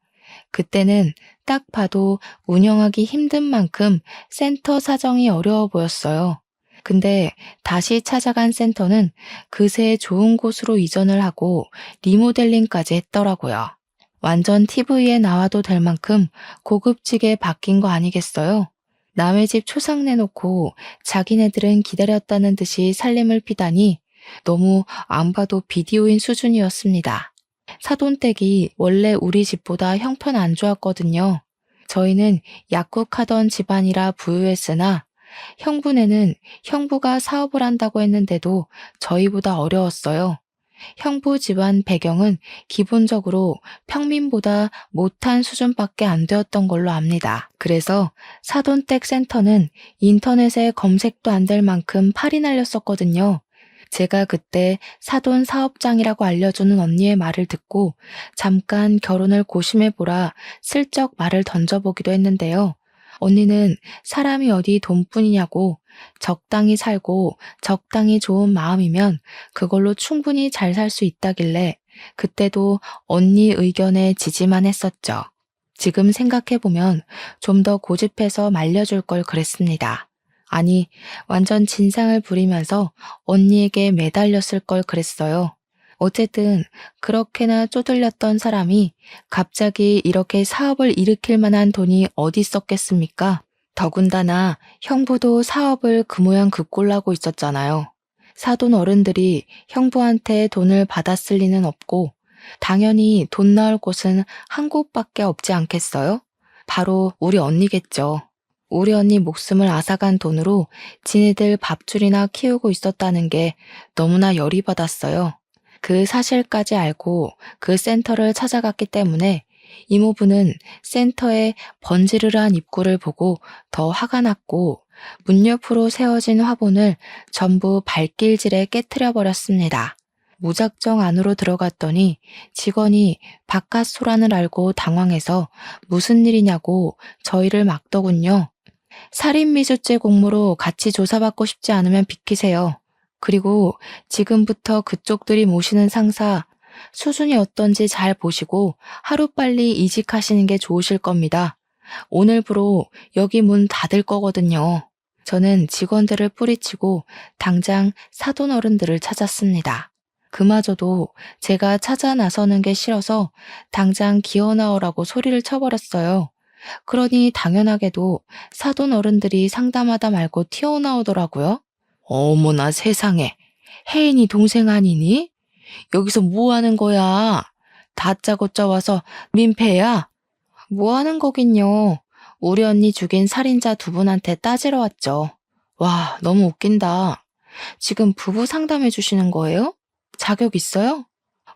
그때는 딱 봐도 운영하기 힘든 만큼 센터 사정이 어려워 보였어요. 근데 다시 찾아간 센터는 그새 좋은 곳으로 이전을 하고 리모델링까지 했더라고요. 완전 TV에 나와도 될 만큼 고급지게 바뀐 거 아니겠어요? 남의 집 초상 내놓고 자기네들은 기다렸다는 듯이 살림을 피다니 너무 안 봐도 비디오인 수준이었습니다. 사돈댁이 원래 우리 집보다 형편 안 좋았거든요. 저희는 약국하던 집안이라 부유했으나 형부네는 형부가 사업을 한다고 했는데도 저희보다 어려웠어요. 형부 집안 배경은 기본적으로 평민보다 못한 수준밖에 안 되었던 걸로 압니다. 그래서 사돈댁 센터는 인터넷에 검색도 안 될 만큼 팔이 날렸었거든요. 제가 그때 사돈 사업장이라고 알려주는 언니의 말을 듣고 잠깐 결혼을 고심해보라 슬쩍 말을 던져보기도 했는데요. 언니는 사람이 어디 돈뿐이냐고 적당히 살고 적당히 좋은 마음이면 그걸로 충분히 잘 살 수 있다길래 그때도 언니 의견에 지지만 했었죠. 지금 생각해보면 좀 더 고집해서 말려줄 걸 그랬습니다. 아니, 완전 진상을 부리면서 언니에게 매달렸을 걸 그랬어요. 어쨌든 그렇게나 쪼들렸던 사람이 갑자기 이렇게 사업을 일으킬 만한 돈이 어디 있었겠습니까? 더군다나 형부도 사업을 그 모양 그 꼴나고 있었잖아요. 사돈 어른들이 형부한테 돈을 받았을 리는 없고 당연히 돈 나올 곳은 한 곳밖에 없지 않겠어요? 바로 우리 언니겠죠. 우리 언니 목숨을 앗아간 돈으로 지네들 밥줄이나 키우고 있었다는 게 너무나 열이 받았어요. 그 사실까지 알고 그 센터를 찾아갔기 때문에 이모부는 센터의 번지르르한 입구를 보고 더 화가 났고 문 옆으로 세워진 화분을 전부 발길질에 깨트려 버렸습니다. 무작정 안으로 들어갔더니 직원이 바깥 소란을 알고 당황해서 무슨 일이냐고 저희를 막더군요. 살인미수죄 공모로 같이 조사받고 싶지 않으면 비키세요. 그리고 지금부터 그쪽들이 모시는 상사 수준이 어떤지 잘 보시고 하루빨리 이직하시는 게 좋으실 겁니다. 오늘부로 여기 문 닫을 거거든요. 저는 직원들을 뿌리치고 당장 사돈 어른들을 찾았습니다. 그마저도 제가 찾아 나서는 게 싫어서 당장 기어 나오라고 소리를 쳐버렸어요. 그러니 당연하게도 사돈 어른들이 상담하다 말고 튀어나오더라고요. 어머나 세상에, 혜인이 동생 아니니? 여기서 뭐 하는 거야? 다짜고짜 와서 민폐야? 뭐 하는 거긴요. 우리 언니 죽인 살인자 두 분한테 따지러 왔죠. 와, 너무 웃긴다. 지금 부부 상담해 주시는 거예요? 자격 있어요?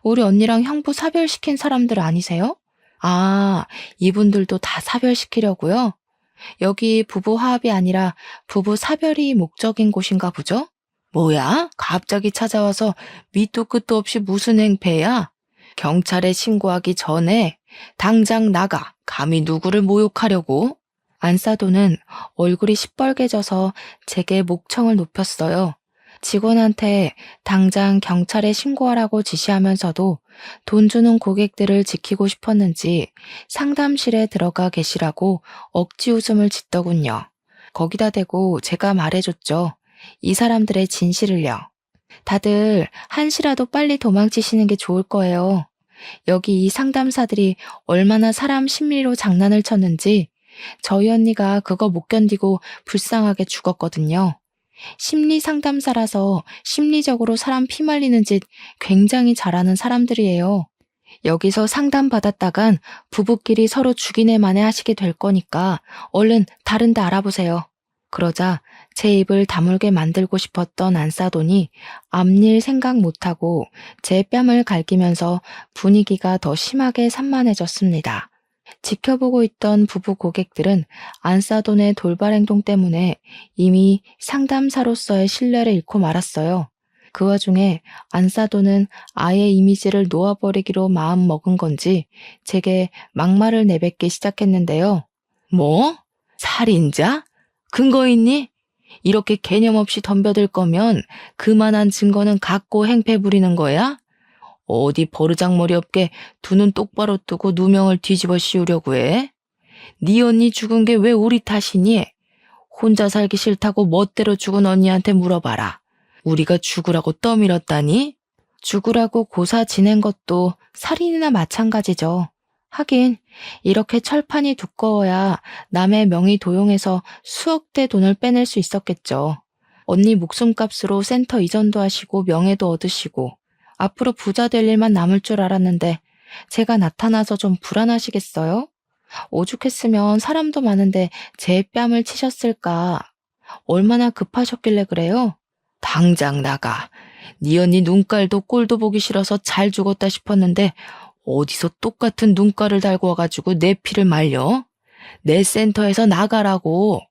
우리 언니랑 형부 사별시킨 사람들 아니세요? 아, 이분들도 다 사별시키려고요? 여기 부부 화합이 아니라 부부 사별이 목적인 곳인가 보죠? 뭐야? 갑자기 찾아와서 밑도 끝도 없이 무슨 행패야? 경찰에 신고하기 전에 당장 나가. 감히 누구를 모욕하려고? 안사도는 얼굴이 시뻘개져서 제게 목청을 높였어요. 직원한테 당장 경찰에 신고하라고 지시하면서도 돈 주는 고객들을 지키고 싶었는지 상담실에 들어가 계시라고 억지 웃음을 짓더군요. 거기다 대고 제가 말해줬죠. 이 사람들의 진실을요. 다들 한시라도 빨리 도망치시는 게 좋을 거예요. 여기 이 상담사들이 얼마나 사람 심리로 장난을 쳤는지 저희 언니가 그거 못 견디고 불쌍하게 죽었거든요. 심리 상담사라서 심리적으로 사람 피말리는 짓 굉장히 잘하는 사람들이에요. 여기서 상담받았다간 부부끼리 서로 죽이네 마네 하시게 될 거니까 얼른 다른 데 알아보세요. 그러자 제 입을 다물게 만들고 싶었던 안사돈이 앞일 생각 못하고 제 뺨을 갈기면서 분위기가 더 심하게 산만해졌습니다. 지켜보고 있던 부부 고객들은 안사돈의 돌발 행동 때문에 이미 상담사로서의 신뢰를 잃고 말았어요. 그 와중에 안사돈은 아예 이미지를 놓아버리기로 마음 먹은 건지 제게 막말을 내뱉기 시작했는데요. 뭐? 살인자? 근거 있니? 이렇게 개념 없이 덤벼들 거면 그만한 증거는 갖고 행패 부리는 거야? 어디 버르장머리 없게 두 눈 똑바로 뜨고 누명을 뒤집어 씌우려고 해? 네 언니 죽은 게 왜 우리 탓이니? 혼자 살기 싫다고 멋대로 죽은 언니한테 물어봐라. 우리가 죽으라고 떠밀었다니? 죽으라고 고사 지낸 것도 살인이나 마찬가지죠. 하긴 이렇게 철판이 두꺼워야 남의 명의 도용해서 수억대 돈을 빼낼 수 있었겠죠. 언니 목숨값으로 센터 이전도 하시고 명예도 얻으시고 앞으로 부자 될 일만 남을 줄 알았는데 제가 나타나서 좀 불안하시겠어요? 오죽했으면 사람도 많은데 제 뺨을 치셨을까? 얼마나 급하셨길래 그래요? 당장 나가. 네 언니 눈깔도 꼴도 보기 싫어서 잘 죽었다 싶었는데 어디서 똑같은 눈깔을 달고 와가지고 내 피를 말려? 내 센터에서 나가라고.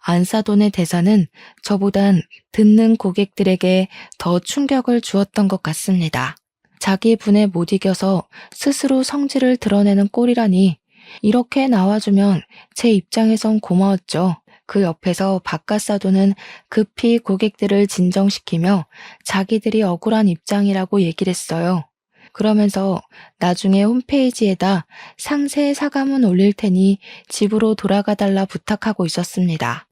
안사돈의 대사는 저보단 듣는 고객들에게 더 충격을 주었던 것 같습니다. 자기 분에 못 이겨서 스스로 성질을 드러내는 꼴이라니 이렇게 나와주면 제 입장에선 고마웠죠. 그 옆에서 박가사도는 급히 고객들을 진정시키며 자기들이 억울한 입장이라고 얘기를 했어요. 그러면서 나중에 홈페이지에다 상세 사과문 올릴 테니 집으로 돌아가 달라 부탁하고 있었습니다.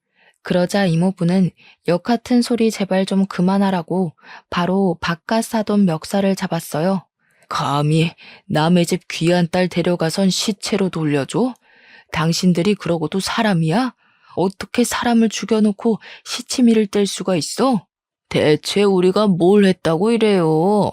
그러자 이모부는 역 같은 소리 제발 좀 그만하라고 바로 박가사돈 멱살을 잡았어요. 감히 남의 집 귀한 딸 데려가선 시체로 돌려줘? 당신들이 그러고도 사람이야? 어떻게 사람을 죽여놓고 시치미를 뗄 수가 있어? 대체 우리가 뭘 했다고 이래요?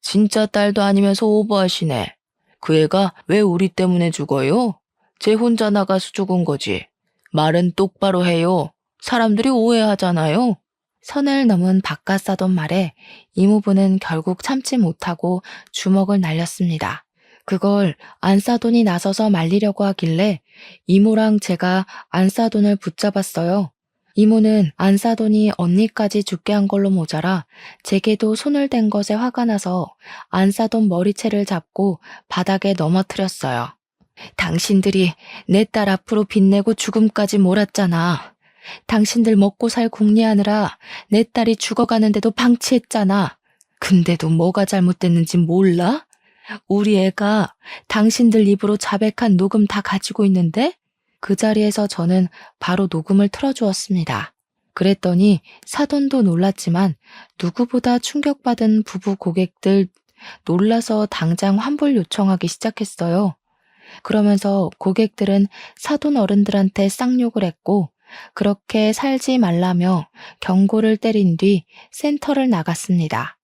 진짜 딸도 아니면서 오버하시네. 그 애가 왜 우리 때문에 죽어요? 쟤 혼자 나가서 죽은 거지. 말은 똑바로 해요. 사람들이 오해하잖아요. 선을 넘은 박가사돈 말에 이모부는 결국 참지 못하고 주먹을 날렸습니다. 그걸 안사돈이 나서서 말리려고 하길래 이모랑 제가 안사돈을 붙잡았어요. 이모는 안사돈이 언니까지 죽게 한 걸로 모자라 제게도 손을 댄 것에 화가 나서 안사돈 머리채를 잡고 바닥에 넘어뜨렸어요. 당신들이 내 딸 앞으로 빛내고 죽음까지 몰았잖아. 당신들 먹고 살 궁리하느라 내 딸이 죽어가는데도 방치했잖아. 근데도 뭐가 잘못됐는지 몰라? 우리 애가 당신들 입으로 자백한 녹음 다 가지고 있는데? 그 자리에서 저는 바로 녹음을 틀어주었습니다. 그랬더니 사돈도 놀랐지만 누구보다 충격받은 부부 고객들 놀라서 당장 환불 요청하기 시작했어요. 그러면서 고객들은 사돈 어른들한테 쌍욕을 했고 그렇게 살지 말라며 경고를 때린 뒤 센터를 나갔습니다.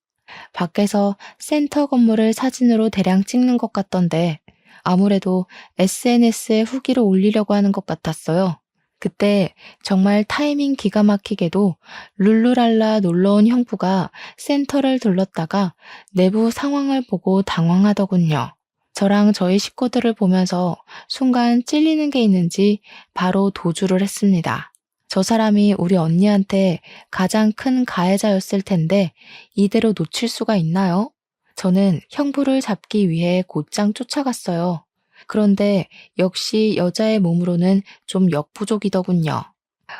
밖에서 센터 건물을 사진으로 대량 찍는 것 같던데 아무래도 SNS에 후기로 올리려고 하는 것 같았어요. 그때 정말 타이밍 기가 막히게도 룰루랄라 놀러온 형부가 센터를 들렀다가 내부 상황을 보고 당황하더군요. 저랑 저희 식구들을 보면서 순간 찔리는 게 있는지 바로 도주를 했습니다. 저 사람이 우리 언니한테 가장 큰 가해자였을 텐데 이대로 놓칠 수가 있나요? 저는 형부를 잡기 위해 곧장 쫓아갔어요. 그런데 역시 여자의 몸으로는 좀 역부족이더군요.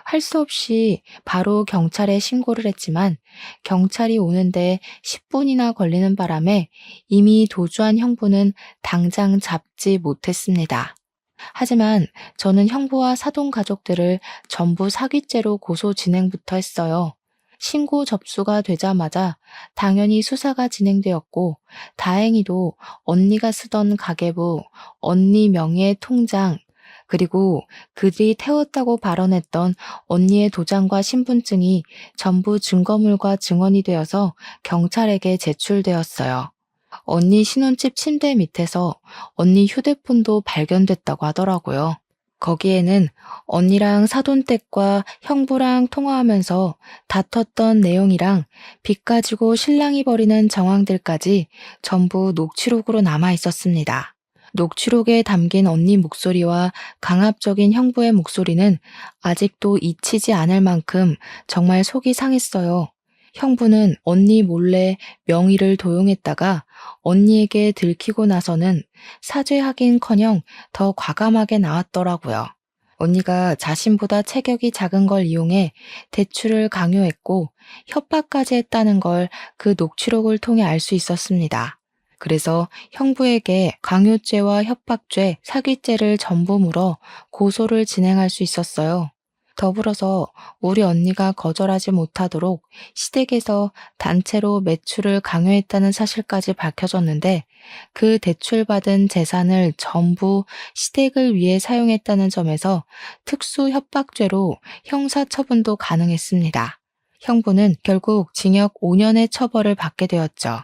할 수 없이 바로 경찰에 신고를 했지만 경찰이 오는데 10분이나 걸리는 바람에 이미 도주한 형부는 당장 잡지 못했습니다. 하지만 저는 형부와 사돈 가족들을 전부 사기죄로 고소 진행부터 했어요. 신고 접수가 되자마자 당연히 수사가 진행되었고, 다행히도 언니가 쓰던 가계부, 언니 명의의 통장, 그리고 그들이 태웠다고 발언했던 언니의 도장과 신분증이 전부 증거물과 증언이 되어서 경찰에게 제출되었어요. 언니 신혼집 침대 밑에서 언니 휴대폰도 발견됐다고 하더라고요. 거기에는 언니랑 사돈댁과 형부랑 통화하면서 다퉜던 내용이랑 빚 가지고 신랑이 벌이는 정황들까지 전부 녹취록으로 남아 있었습니다. 녹취록에 담긴 언니 목소리와 강압적인 형부의 목소리는 아직도 잊히지 않을 만큼 정말 속이 상했어요. 형부는 언니 몰래 명의를 도용했다가 언니에게 들키고 나서는 사죄하긴커녕 더 과감하게 나왔더라고요. 언니가 자신보다 체격이 작은 걸 이용해 대출을 강요했고 협박까지 했다는 걸 그 녹취록을 통해 알 수 있었습니다. 그래서 형부에게 강요죄와 협박죄, 사기죄를 전부 물어 고소를 진행할 수 있었어요. 더불어서 우리 언니가 거절하지 못하도록 시댁에서 단체로 매출을 강요했다는 사실까지 밝혀졌는데, 그 대출받은 재산을 전부 시댁을 위해 사용했다는 점에서 특수 협박죄로 형사처분도 가능했습니다. 형부는 결국 징역 5년의 처벌을 받게 되었죠.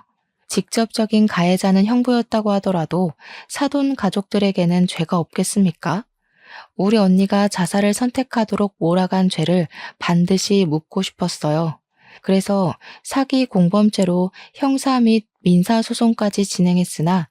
직접적인 가해자는 형부였다고 하더라도 사돈 가족들에게는 죄가 없겠습니까? 우리 언니가 자살을 선택하도록 몰아간 죄를 반드시 묻고 싶었어요. 그래서 사기 공범죄로 형사 및 민사소송까지 진행했으나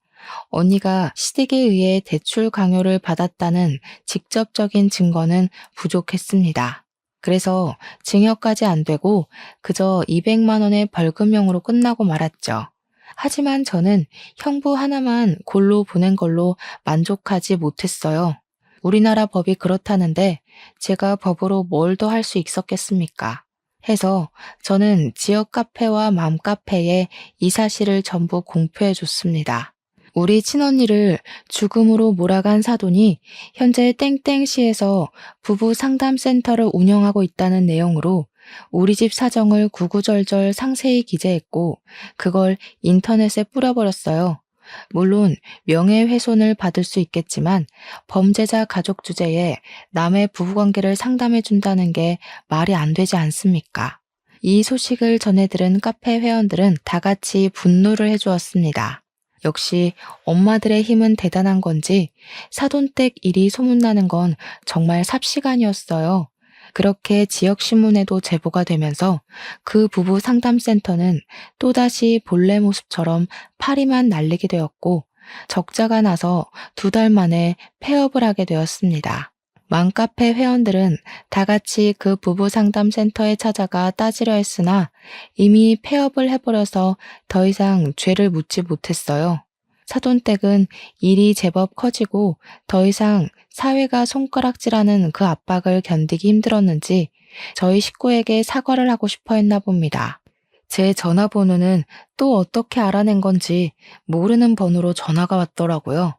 언니가 시댁에 의해 대출 강요를 받았다는 직접적인 증거는 부족했습니다. 그래서 징역까지 안 되고 그저 200만 원의 벌금형으로 끝나고 말았죠. 하지만 저는 형부 하나만 골로 보낸 걸로 만족하지 못했어요. 우리나라 법이 그렇다는데 제가 법으로 뭘 더 할 수 있었겠습니까? 해서 저는 지역 카페와 맘카페에 이 사실을 전부 공표해 줬습니다. 우리 친언니를 죽음으로 몰아간 사돈이 현재 땡땡시에서 부부 상담센터를 운영하고 있다는 내용으로 우리 집 사정을 구구절절 상세히 기재했고 그걸 인터넷에 뿌려버렸어요. 물론 명예훼손을 받을 수 있겠지만 범죄자 가족 주제에 남의 부부관계를 상담해준다는 게 말이 안 되지 않습니까? 이 소식을 전해 들은 카페 회원들은 다 같이 분노를 해주었습니다. 역시 엄마들의 힘은 대단한 건지 사돈댁 일이 소문나는 건 정말 삽시간이었어요. 그렇게 지역신문에도 제보가 되면서 그 부부 상담센터는 또다시 본래 모습처럼 파리만 날리게 되었고 적자가 나서 2달 만에 폐업을 하게 되었습니다. 맘카페 회원들은 다 같이 그 부부 상담센터에 찾아가 따지려 했으나 이미 폐업을 해버려서 더 이상 죄를 묻지 못했어요. 사돈댁은 일이 제법 커지고 더 이상 사회가 손가락질하는 그 압박을 견디기 힘들었는지 저희 식구에게 사과를 하고 싶어 했나 봅니다. 제 전화번호는 또 어떻게 알아낸 건지 모르는 번호로 전화가 왔더라고요.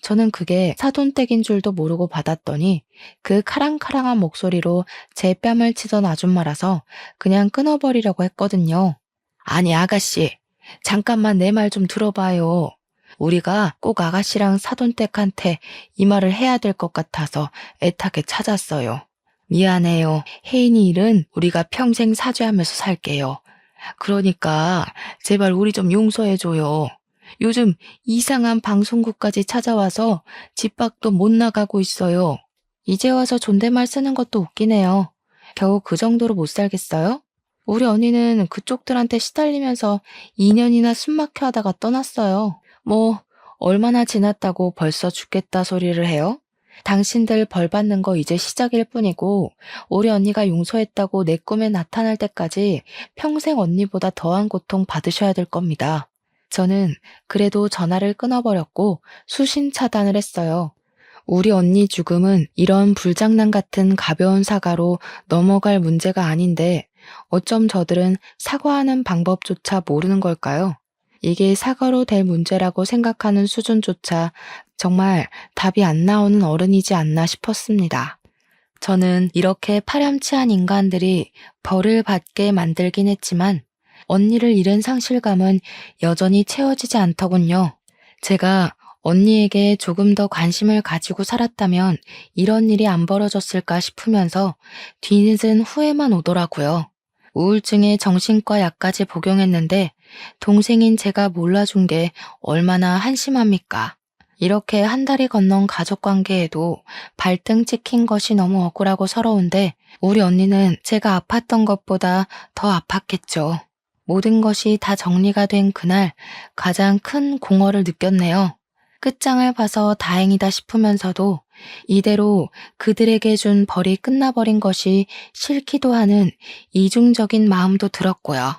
저는 그게 사돈댁인 줄도 모르고 받았더니 그 카랑카랑한 목소리로 제 뺨을 치던 아줌마라서 그냥 끊어버리려고 했거든요. 아니 아가씨, 잠깐만 내 말 좀 들어봐요. 우리가 꼭 아가씨랑 사돈댁한테 이 말을 해야 될 것 같아서 애타게 찾았어요. 미안해요. 혜인이 일은 우리가 평생 사죄하면서 살게요. 그러니까 제발 우리 좀 용서해줘요. 요즘 이상한 방송국까지 찾아와서 집 밖도 못 나가고 있어요. 이제 와서 존댓말 쓰는 것도 웃기네요. 겨우 그 정도로 못 살겠어요? 우리 언니는 그쪽들한테 시달리면서 2년이나 숨막혀 하다가 떠났어요. 뭐 얼마나 지났다고 벌써 죽겠다 소리를 해요? 당신들 벌 받는 거 이제 시작일 뿐이고 우리 언니가 용서했다고 내 꿈에 나타날 때까지 평생 언니보다 더한 고통 받으셔야 될 겁니다. 저는 그래도 전화를 끊어버렸고 수신 차단을 했어요. 우리 언니 죽음은 이런 불장난 같은 가벼운 사과로 넘어갈 문제가 아닌데 어쩜 저들은 사과하는 방법조차 모르는 걸까요? 이게 사과로 될 문제라고 생각하는 수준조차 정말 답이 안 나오는 어른이지 않나 싶었습니다. 저는 이렇게 파렴치한 인간들이 벌을 받게 만들긴 했지만 언니를 잃은 상실감은 여전히 채워지지 않더군요. 제가 언니에게 조금 더 관심을 가지고 살았다면 이런 일이 안 벌어졌을까 싶으면서 뒤늦은 후회만 오더라고요. 우울증에 정신과 약까지 복용했는데 동생인 제가 몰라준 게 얼마나 한심합니까? 이렇게 한 달이 건넌 가족관계에도 발등 찍힌 것이 너무 억울하고 서러운데 우리 언니는 제가 아팠던 것보다 더 아팠겠죠. 모든 것이 다 정리가 된 그날 가장 큰 공허를 느꼈네요. 끝장을 봐서 다행이다 싶으면서도 이대로 그들에게 준 벌이 끝나버린 것이 싫기도 하는 이중적인 마음도 들었고요.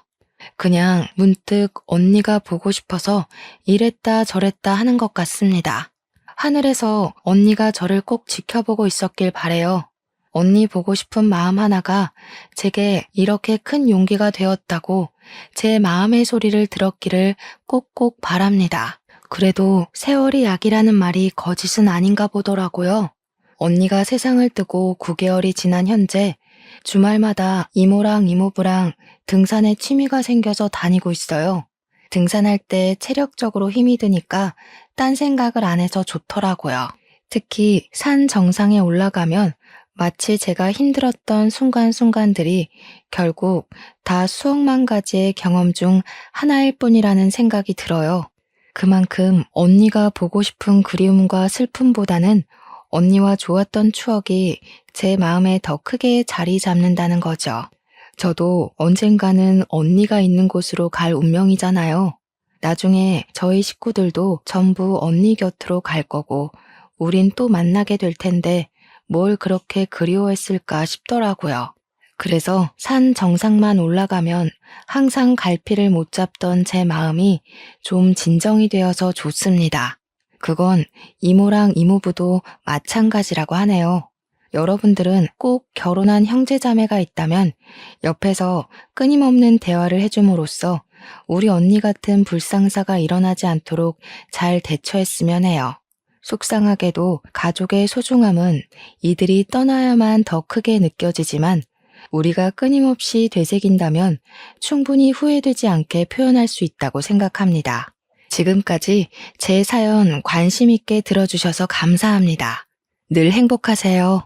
그냥 문득 언니가 보고 싶어서 이랬다 저랬다 하는 것 같습니다. 하늘에서 언니가 저를 꼭 지켜보고 있었길 바래요. 언니 보고 싶은 마음 하나가 제게 이렇게 큰 용기가 되었다고 제 마음의 소리를 들었기를 꼭꼭 바랍니다. 그래도 세월이 약이라는 말이 거짓은 아닌가 보더라고요. 언니가 세상을 뜨고 9개월이 지난 현재 주말마다 이모랑 이모부랑 등산에 취미가 생겨서 다니고 있어요. 등산할 때 체력적으로 힘이 드니까 딴 생각을 안 해서 좋더라고요. 특히 산 정상에 올라가면 마치 제가 힘들었던 순간순간들이 결국 다 수억만 가지의 경험 중 하나일 뿐이라는 생각이 들어요. 그만큼 언니가 보고 싶은 그리움과 슬픔보다는 언니와 좋았던 추억이 제 마음에 더 크게 자리 잡는다는 거죠. 저도 언젠가는 언니가 있는 곳으로 갈 운명이잖아요. 나중에 저희 식구들도 전부 언니 곁으로 갈 거고 우린 또 만나게 될 텐데 뭘 그렇게 그리워했을까 싶더라고요. 그래서 산 정상만 올라가면 항상 갈피를 못 잡던 제 마음이 좀 진정이 되어서 좋습니다. 그건 이모랑 이모부도 마찬가지라고 하네요. 여러분들은 꼭 결혼한 형제자매가 있다면 옆에서 끊임없는 대화를 해줌으로써 우리 언니 같은 불상사가 일어나지 않도록 잘 대처했으면 해요. 속상하게도 가족의 소중함은 이들이 떠나야만 더 크게 느껴지지만 우리가 끊임없이 되새긴다면 충분히 후회되지 않게 표현할 수 있다고 생각합니다. 지금까지 제 사연 관심 있게 들어주셔서 감사합니다. 늘 행복하세요.